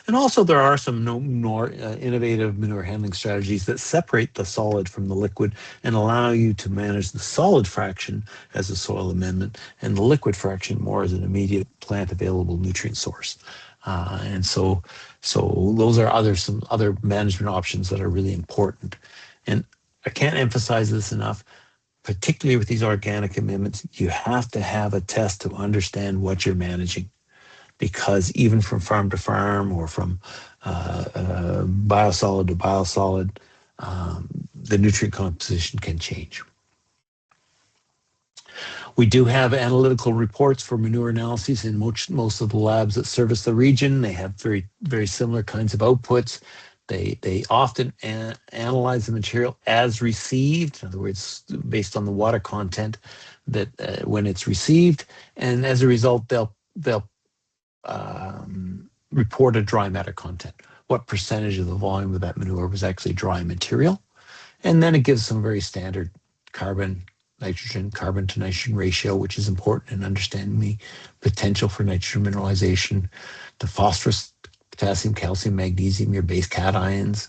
Speaker 1: And also there are some more innovative manure handling strategies that separate the solid from the liquid and allow you to manage the solid fraction as a soil amendment and the liquid fraction more as an immediate plant available nutrient source. And so those are some other management options that are really important. And I can't emphasize this enough, particularly with these organic amendments, you have to have a test to understand what you're managing. Because even from farm to farm or from biosolid to biosolid, the nutrient composition can change. We do have analytical reports for manure analyses in most of the labs that service the region. They have very, very similar kinds of outputs. They often analyze the material as received, in other words, based on the water content that when it's received, and as a result, they'll report a dry matter content. What percentage of the volume of that manure was actually dry material? And then it gives some very standard carbon to nitrogen ratio, which is important in understanding the potential for nitrogen mineralization, the phosphorus, potassium, calcium, magnesium, your base cations,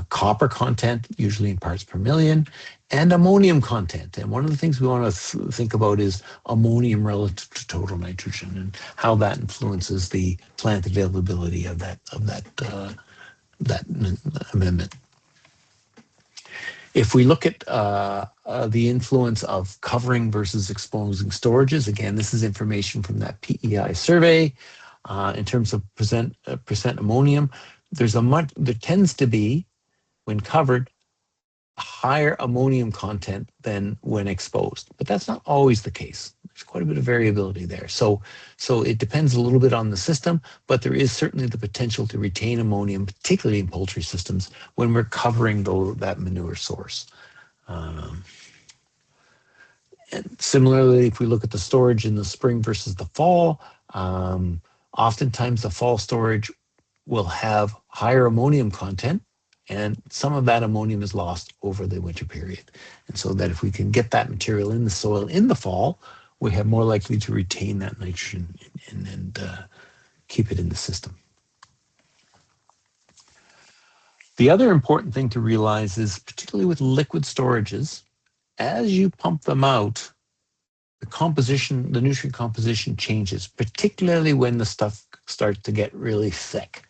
Speaker 1: copper content, usually in parts per million, and ammonium content. And one of the things we want to think about is ammonium relative to total nitrogen and how that influences the plant availability of that amendment. If we look at the influence of covering versus exposing storages, again, this is information from that PEI survey. In terms of percent ammonium, there tends to be, when covered, higher ammonium content than when exposed, but that's not always the case. There's quite a bit of variability there. So it depends a little bit on the system, but there is certainly the potential to retain ammonium, particularly in poultry systems, when we're covering that manure source. And similarly, if we look at the storage in the spring versus the fall, oftentimes the fall storage will have higher ammonium content, and some of that ammonium is lost over the winter period. And so that if we can get that material in the soil in the fall, we have more likely to retain that nitrogen and keep it in the system. The other important thing to realize is, particularly with liquid storages, as you pump them out, the nutrient composition changes, particularly when the stuff starts to get really thick.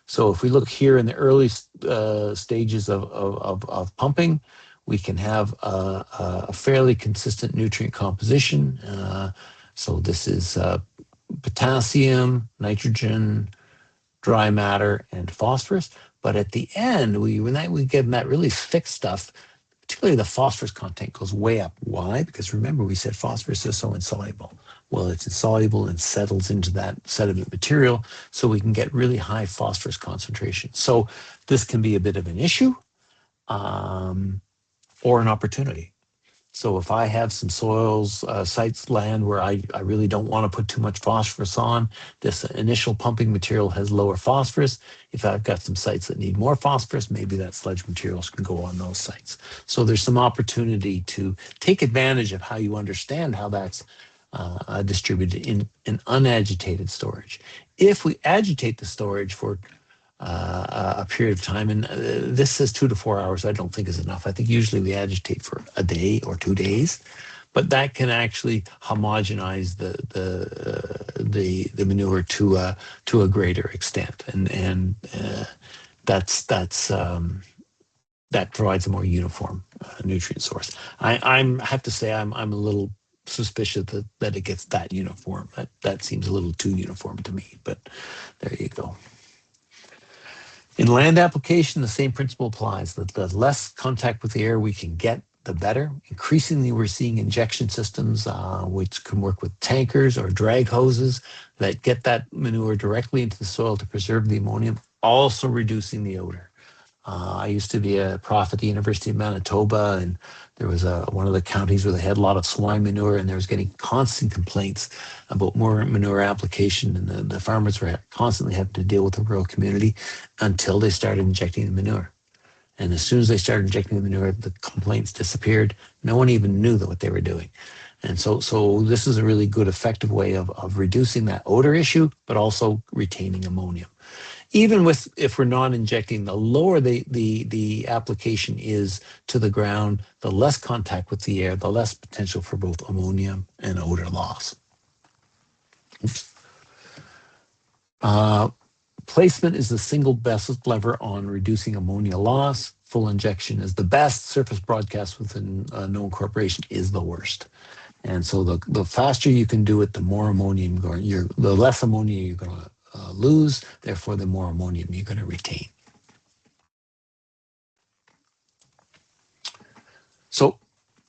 Speaker 1: So if we look here in the early stages of pumping, we can have a fairly consistent nutrient composition. So this is potassium, nitrogen, dry matter, and phosphorus. But at the end, when we get that really thick stuff, particularly the phosphorus content goes way up. Why? Because remember, we said phosphorus is so insoluble. Well, it's insoluble and settles into that sediment material, so we can get really high phosphorus concentration. So this can be a bit of an issue, or an opportunity. So if I have some soils, sites, land where I really don't want to put too much phosphorus on, this initial pumping material has lower phosphorus. If I've got some sites that need more phosphorus, maybe that sludge materials can go on those sites. So there's some opportunity to take advantage of how you understand how that's distributed in unagitated storage. If we agitate the storage for a period of time, and this says 2 to 4 hours, I don't think is enough. I think usually we agitate for a day or 2 days, but that can actually homogenize the manure to a greater extent, and that's that provides a more uniform nutrient source. I have to say I'm a little suspicious that it gets that uniform. That seems a little too uniform to me, but there you go. In land application, the same principle applies. The less contact with the air we can get, the better. Increasingly, we're seeing injection systems, which can work with tankers or drag hoses that get that manure directly into the soil to preserve the ammonium, also reducing the odor. I used to be a prof at the University of Manitoba, and there was one of the counties where they had a lot of swine manure, and there was getting constant complaints about more manure application, and the farmers were constantly having to deal with the rural community until they started injecting the manure. And as soon as they started injecting the manure, the complaints disappeared. No one even knew what they were doing. And so this is a really good, effective way of reducing that odor issue, but also retaining ammonium. Even if we're not injecting, the lower the application is to the ground, the less contact with the air, the less potential for both ammonium and odor loss. Placement is the single best lever on reducing ammonia loss. Full injection is the best. Surface broadcast within no incorporation is the worst. And so the faster you can do it, the more ammonium the less ammonia you're going to lose, therefore the more ammonium you're going to retain. So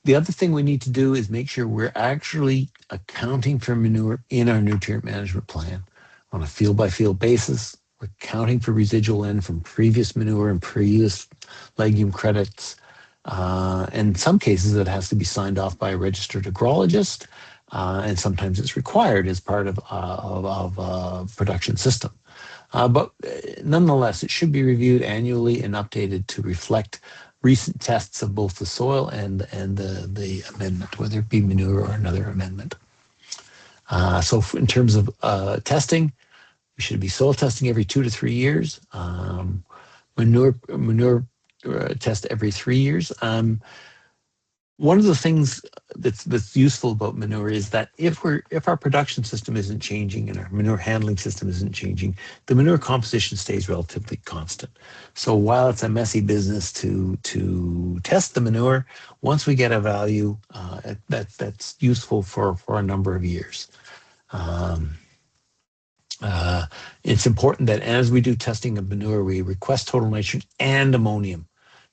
Speaker 1: the other thing we need to do is make sure we're actually accounting for manure in our nutrient management plan on a field-by-field basis. We're accounting for residual N from previous manure and previous legume credits. In some cases, it has to be signed off by a registered agrologist. And sometimes it's required as part of a production system. But nonetheless, it should be reviewed annually and updated to reflect recent tests of both the soil and the amendment, whether it be manure or another amendment. So in terms of testing, we should be soil testing every 2 to 3 years. Manure test every 3 years. One of the things that's useful about manure is that if our production system isn't changing and our manure handling system isn't changing, the manure composition stays relatively constant. So while it's a messy business to test the manure, once we get a value, that's useful for a number of years. It's important that as we do testing of manure, we request total nitrogen and ammonium.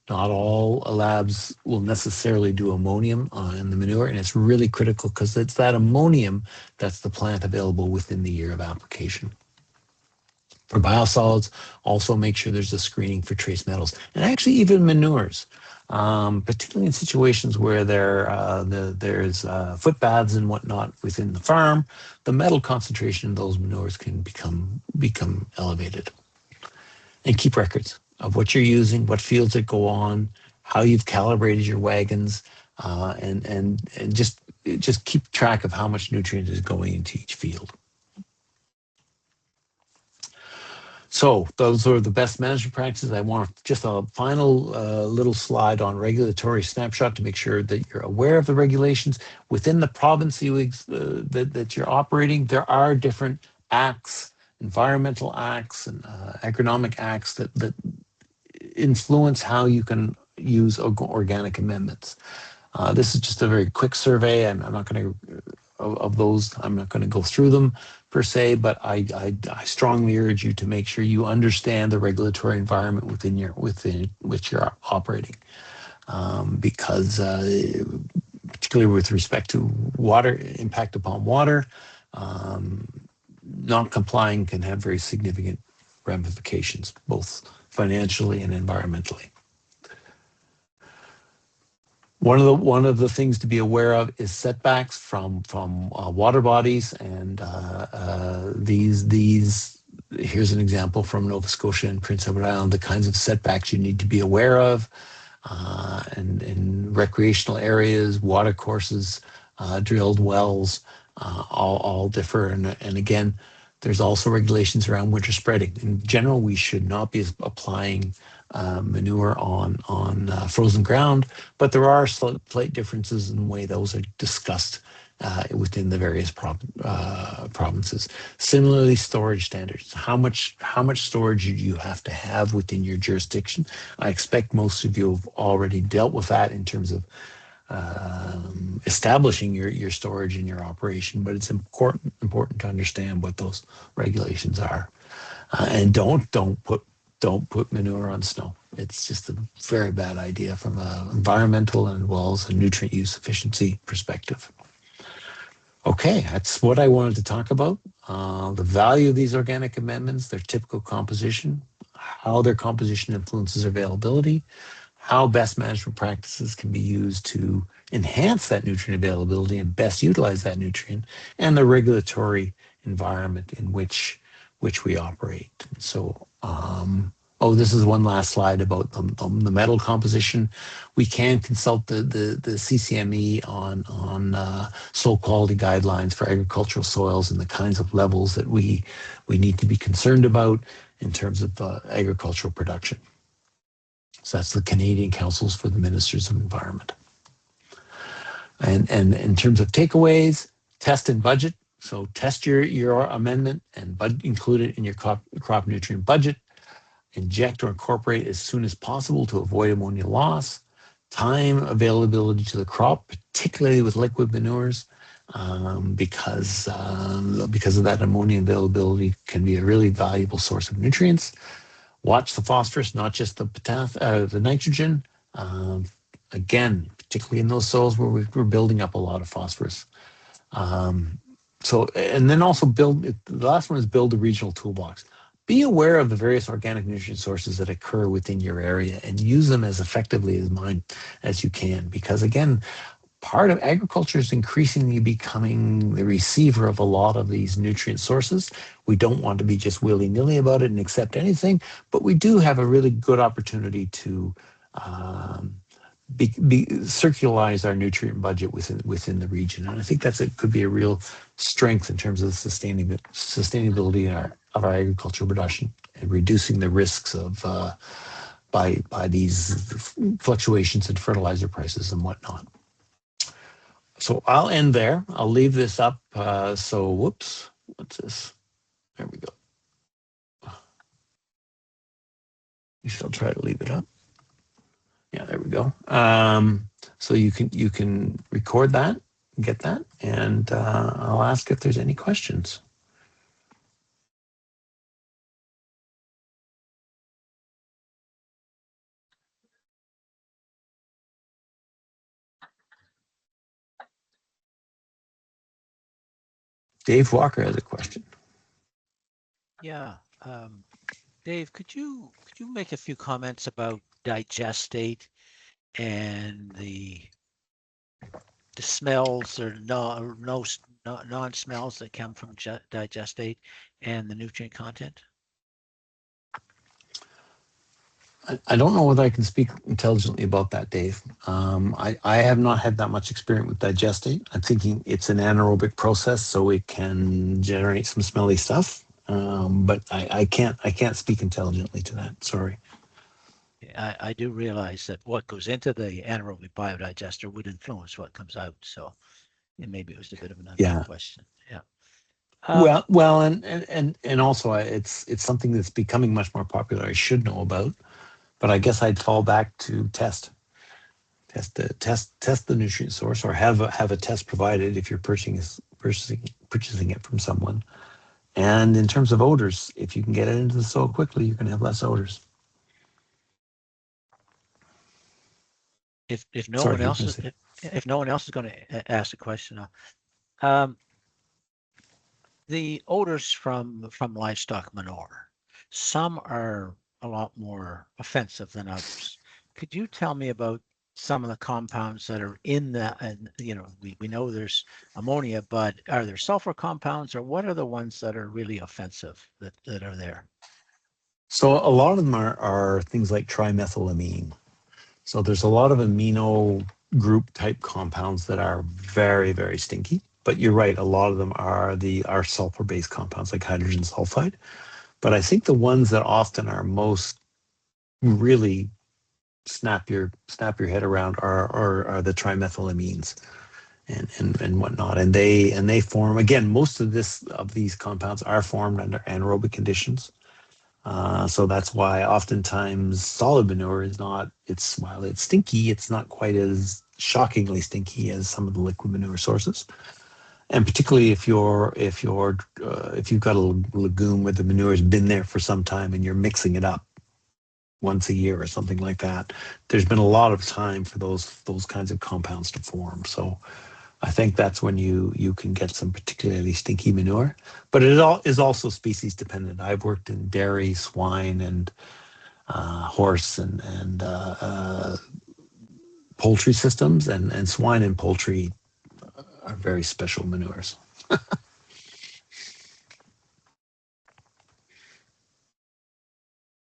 Speaker 1: Not all labs will necessarily do ammonium in the manure, and it's really critical because it's that ammonium that's the plant available within the year of application. For biosolids, also make sure there's a screening for trace metals, and actually even manures, particularly in situations where there's footbaths and whatnot within the farm. The metal concentration in those manures can become elevated. And keep records of what you're using, what fields that go on, how you've calibrated your wagons, and just keep track of how much nutrient is going into each field. So those are the best management practices. I want just a final little slide on regulatory snapshot to make sure that you're aware of the regulations within the province that you're operating. There are different acts, environmental acts and agronomic acts that influence how you can use organic amendments. This is just a very quick survey. I'm not going to of those. I'm not going to go through them, per se, but I strongly urge you to make sure you understand the regulatory environment within which you're operating, because particularly with respect to water impact upon water, um, not complying can have very significant ramifications, both financially and environmentally. One of the things to be aware of is setbacks from water bodies, and these. Here's an example from Nova Scotia and Prince Edward Island. The kinds of setbacks you need to be aware of, and in recreational areas, water courses, drilled wells, all differ. And again, there's also regulations around winter spreading. In general, we should not be applying manure on frozen ground, but there are slight differences in the way those are discussed within the various provinces. Similarly, storage standards. How much storage do you have to have within your jurisdiction? I expect most of you have already dealt with that in terms of establishing your storage and your operation, but it's important to understand what those regulations are. And don't put manure on snow. It's just a very bad idea from an environmental and as well as a nutrient use efficiency perspective. Okay, that's what I wanted to talk about. The value of these organic amendments, their typical composition, how their composition influences availability, how best management practices can be used to enhance that nutrient availability and best utilize that nutrient, and the regulatory environment in which we operate. So, this is one last slide about the metal composition. We can consult the CCME on soil quality guidelines for agricultural soils and the kinds of levels that we need to be concerned about in terms of agricultural production. So that's the Canadian Councils for the Ministers of Environment. And in terms of takeaways, test and budget. So test your amendment and include it in your crop nutrient budget. Inject or incorporate as soon as possible to avoid ammonia loss. Time availability to the crop, particularly with liquid manures, because of that ammonia availability can be a really valuable source of nutrients. Watch the phosphorus, not just the nitrogen. Again, particularly in those soils where we're building up a lot of phosphorus. And then also the last one is build a regional toolbox. Be aware of the various organic nutrient sources that occur within your area and use them as effectively as you can. Because again, part of agriculture is increasingly becoming the receiver of a lot of these nutrient sources. We don't want to be just willy-nilly about it and accept anything, but we do have a really good opportunity to circularize our nutrient budget within the region. And I think could be a real strength in terms of the sustainability of our agricultural production and reducing the risks of by these fluctuations in fertilizer prices and whatnot. So I'll end there. I'll leave this up. Whoops, what's this? There we go. We shall try to leave it up. Yeah, there we go. So you can record that, get that, and I'll ask if there's any questions. Dave Walker has a question.
Speaker 3: Yeah, Dave, could you make a few comments about digestate and the smells or non-smells that come from digestate and the nutrient content?
Speaker 1: I don't know whether I can speak intelligently about that, Dave. I have not had that much experience with digestate. I'm thinking it's an anaerobic process, so it can generate some smelly stuff. But I can't speak intelligently to that. Sorry.
Speaker 3: I do realize that what goes into the anaerobic biodigester would influence what comes out. So maybe it was a bit of an unfair question. Yeah.
Speaker 1: Well, and also it's something that's becoming much more popular. I should know about, but I guess I'd fall back to test the nutrient source, or have a test provided if you're purchasing it from someone. And in terms of odors, if you can get it into the soil quickly, you're going to have less odors.
Speaker 3: If no
Speaker 1: Sorry,
Speaker 3: one
Speaker 1: you were
Speaker 3: else
Speaker 1: gonna
Speaker 3: is
Speaker 1: say.
Speaker 3: if no one else is going to ask a question, the odors from livestock manure, some are a lot more offensive than others. Could you tell me about some of the compounds that are in that? And we know there's ammonia, but are there sulfur compounds, or what are the ones that are really offensive that are there?
Speaker 1: So a lot of them are things like trimethylamine. So there's a lot of amino group type compounds that are very, very stinky. But you're right, a lot of them are sulfur-based compounds like hydrogen sulfide. But I think the ones that often are most really snap your head around are the trimethylamines and whatnot. And they form, again, most of these compounds are formed under anaerobic conditions. So that's why oftentimes solid manure is not, while it's stinky, it's not quite as shockingly stinky as some of the liquid manure sources. And particularly if you've got a lagoon where the manure has been there for some time and you're mixing it up once a year or something like that, there's been a lot of time for those kinds of compounds to form. So I think that's when you can get some particularly stinky manure, but it all is also species dependent. I've worked in dairy, swine, and horse and poultry systems, and swine and poultry are very special manures.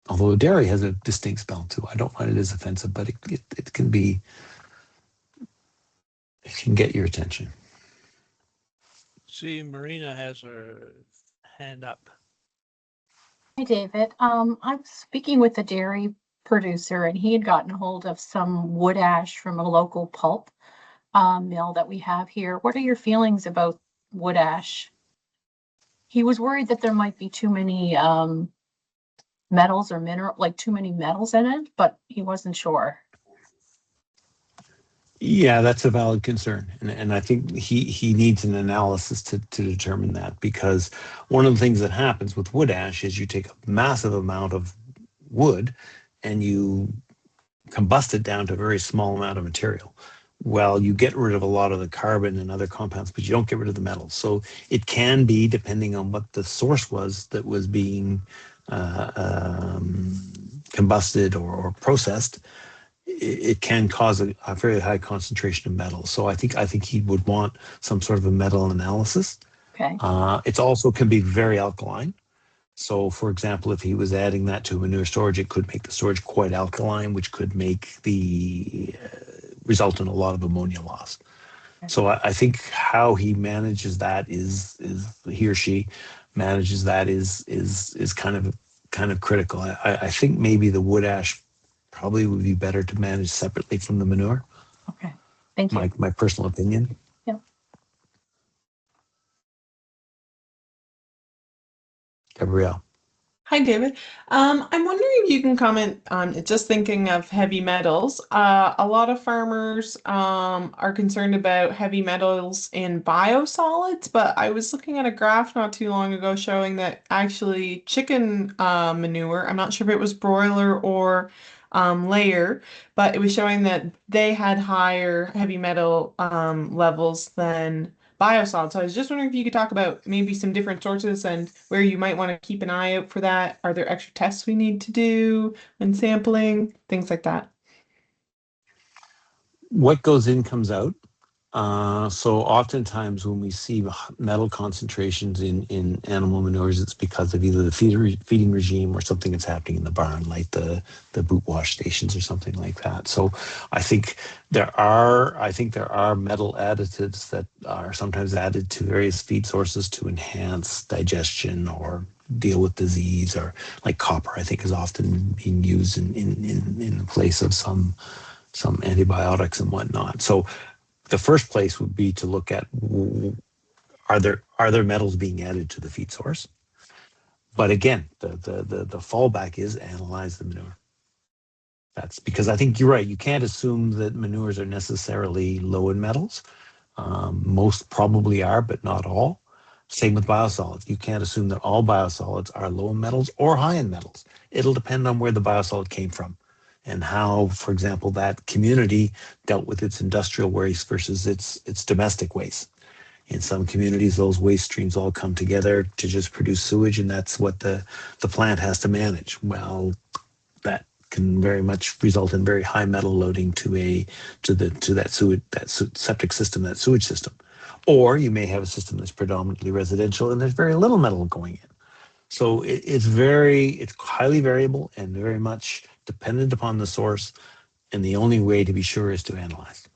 Speaker 1: Although dairy has a distinct smell too. I don't find it as offensive, but it can be, it can get your attention.
Speaker 4: See, Marina has her hand up.
Speaker 5: Hi, David. I was speaking with a dairy producer, and he had gotten hold of some wood ash from a local pulp mill that we have here. What are your feelings about wood ash? He was worried that there might be too many metals or too many metals in it, but he wasn't sure.
Speaker 1: Yeah, that's a valid concern, and I think he needs an analysis to determine that, because one of the things that happens with wood ash is you take a massive amount of wood and you combust it down to a very small amount of material. Well, you get rid of a lot of the carbon and other compounds, but you don't get rid of the metals. So it can be, depending on what the source was that was being combusted or processed, it can cause a very high concentration of metals. So I think he would want some sort of a metal analysis.
Speaker 5: Okay.
Speaker 1: It also can be very alkaline. So, for example, if he was adding that to manure storage, it could make the storage quite alkaline, which could make the result in a lot of ammonia loss. So I think how he manages that is he or she manages that is kind of critical. I think maybe the wood ash probably would be better to manage separately from the manure.
Speaker 5: Okay. Thank you.
Speaker 1: My personal opinion.
Speaker 5: Yeah.
Speaker 1: Gabrielle.
Speaker 2: Hi, David. I'm wondering if you can comment on just thinking of heavy metals. A lot of farmers are concerned about heavy metals in biosolids, but I was looking at a graph not too long ago showing that actually chicken manure, I'm not sure if it was broiler or layer, but it was showing that they had higher heavy metal levels than biosolids. So I was just wondering if you could talk about maybe some different sources and where you might want to keep an eye out for that. Are there extra tests we need to do when sampling? Things like that.
Speaker 1: What goes in comes out. So oftentimes when we see metal concentrations in animal manures, it's because of either the feeding regime or something that's happening in the barn, like the boot wash stations or something like that. So I think there are metal additives that are sometimes added to various feed sources to enhance digestion or deal with disease, or like copper, I think, is often being used in place of some antibiotics and whatnot. So the first place would be to look at, are there metals being added to the feed source? But again, the fallback is analyze the manure. That's because I think you're right. You can't assume that manures are necessarily low in metals. Most probably are, but not all. Same with biosolids. You can't assume that all biosolids are low in metals or high in metals. It'll depend on where the biosolid came from and how, for example, that community dealt with its industrial waste versus its domestic waste. In some communities, those waste streams all come together to just produce sewage, and that's what the plant has to manage. Well, that can very much result in very high metal loading to that sewage, septic system, that sewage system. Or you may have a system that's predominantly residential and there's very little metal going in. So it's highly variable and very much dependent upon the source. And the only way to be sure is to analyze.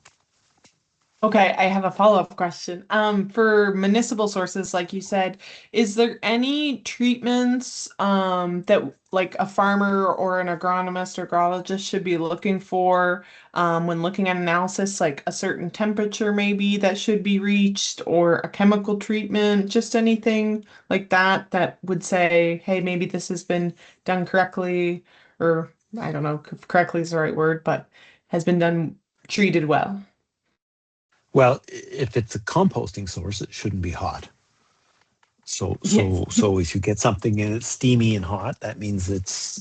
Speaker 2: Okay, I have a follow-up question. For municipal sources, like you said, is there any treatments that like a farmer or an agronomist or agrologist should be looking for when looking at analysis, like a certain temperature maybe that should be reached or a chemical treatment, just anything like that that would say, hey, maybe this has been done correctly, or I don't know if correctly is the right word, but has been done treated well.
Speaker 1: Well, if it's a composting source, it shouldn't be hot. So
Speaker 2: Yes.
Speaker 1: so if you get something and it's steamy and hot, that means it's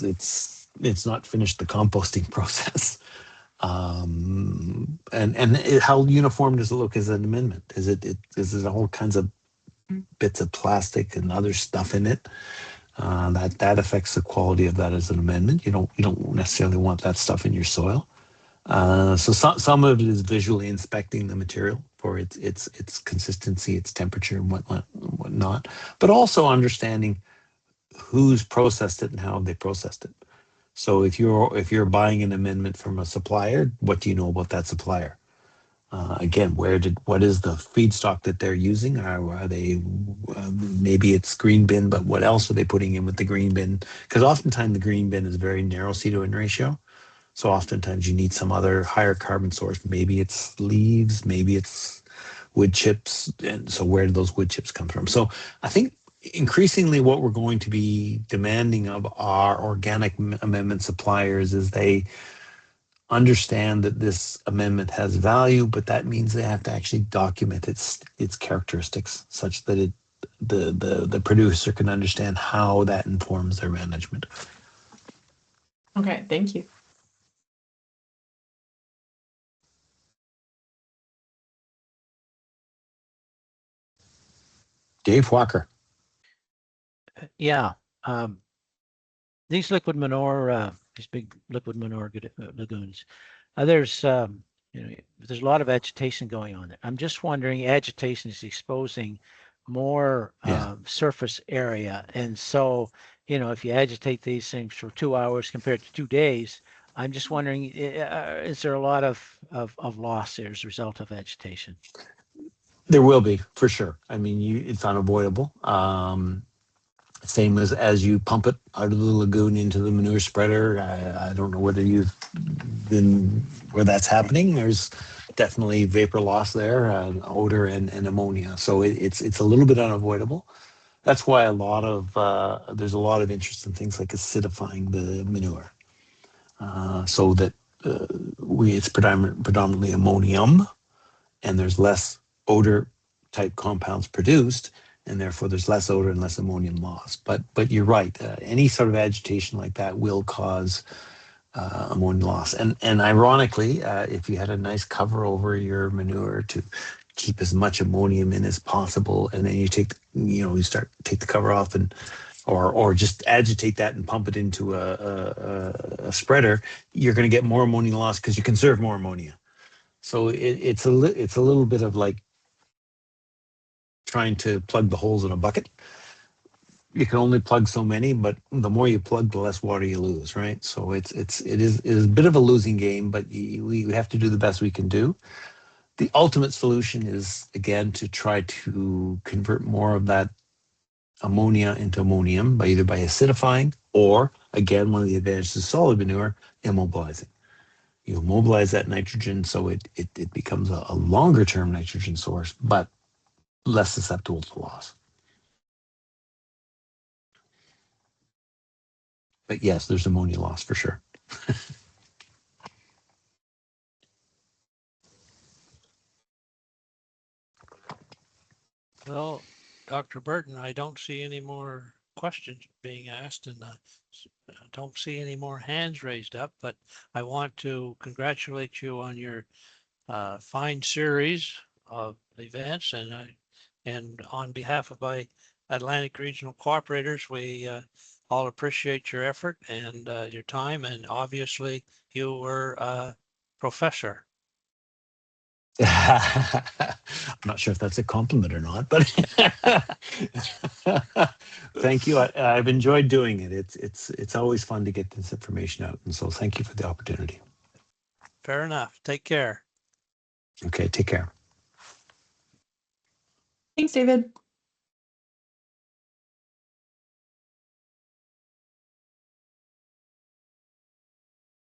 Speaker 1: not finished the composting process. How uniform does it look as an amendment? Is it all kinds of bits of plastic and other stuff in it? That affects the quality of that as an amendment. You don't necessarily want that stuff in your soil. So some of it is visually inspecting the material for its consistency, its temperature, and whatnot, but also understanding who's processed it and how they processed it. So if you're buying an amendment from a supplier, what do you know about that supplier? Again, what is the feedstock that they're using? Are they maybe it's green bin, but what else are they putting in with the green bin? Because oftentimes the green bin is very narrow C/N ratio. So oftentimes you need some other higher carbon source. Maybe it's leaves, maybe it's wood chips. And so where do those wood chips come from? So I think increasingly what we're going to be demanding of our organic amendment suppliers is they understand that this amendment has value, but that means they have to actually document its characteristics such that the producer can understand how that informs their management.
Speaker 2: Okay, thank you.
Speaker 1: Dave Walker.
Speaker 3: Yeah. These liquid manure, these big liquid manure lagoons, there's there's a lot of agitation going on there. I'm just wondering, agitation is exposing more
Speaker 1: Yeah.
Speaker 3: surface area, and so if you agitate these things for 2 hours compared to 2 days, I'm just wondering, is there a lot of loss there as a result of agitation?
Speaker 1: There will be, for sure. I mean, it's unavoidable. Same as you pump it out of the lagoon into the manure spreader. I don't know whether you've been where that's happening. There's definitely vapor loss there, odor and ammonia. So it's a little bit unavoidable. That's why there's a lot of interest in things like acidifying the manure, so that it's predominantly ammonium, and there's less odor type compounds produced, and therefore there's less odor and less ammonium loss. But you're right. Any sort of agitation like that will cause ammonia loss. And ironically, if you had a nice cover over your manure to keep as much ammonium in as possible, and then you take the cover off and or just agitate that and pump it into a spreader, you're going to get more ammonia loss because you conserve more ammonia. So it's a little bit of like trying to plug the holes in a bucket. You can only plug so many, but the more you plug, the less water you lose, right? So it is a bit of a losing game, but we have to do the best we can do. The ultimate solution is, again, to try to convert more of that ammonia into ammonium by either by acidifying or, again, one of the advantages of solid manure, immobilizing. You immobilize that nitrogen so it becomes a longer term nitrogen source, but less susceptible to loss. But yes, there's ammonia loss for sure.
Speaker 4: Well, Dr. Burton, I don't see any more questions being asked, and I don't see any more hands raised up, but I want to congratulate you on your fine series of events, and on behalf of my Atlantic Regional Cooperators, we all appreciate your effort and your time, and obviously you were a professor.
Speaker 1: I'm not sure if that's a compliment or not, but thank you. I've enjoyed doing it. It's always fun to get this information out, and so thank you for the opportunity.
Speaker 4: Fair enough. Take care.
Speaker 1: Okay, take care.
Speaker 2: Thanks, David.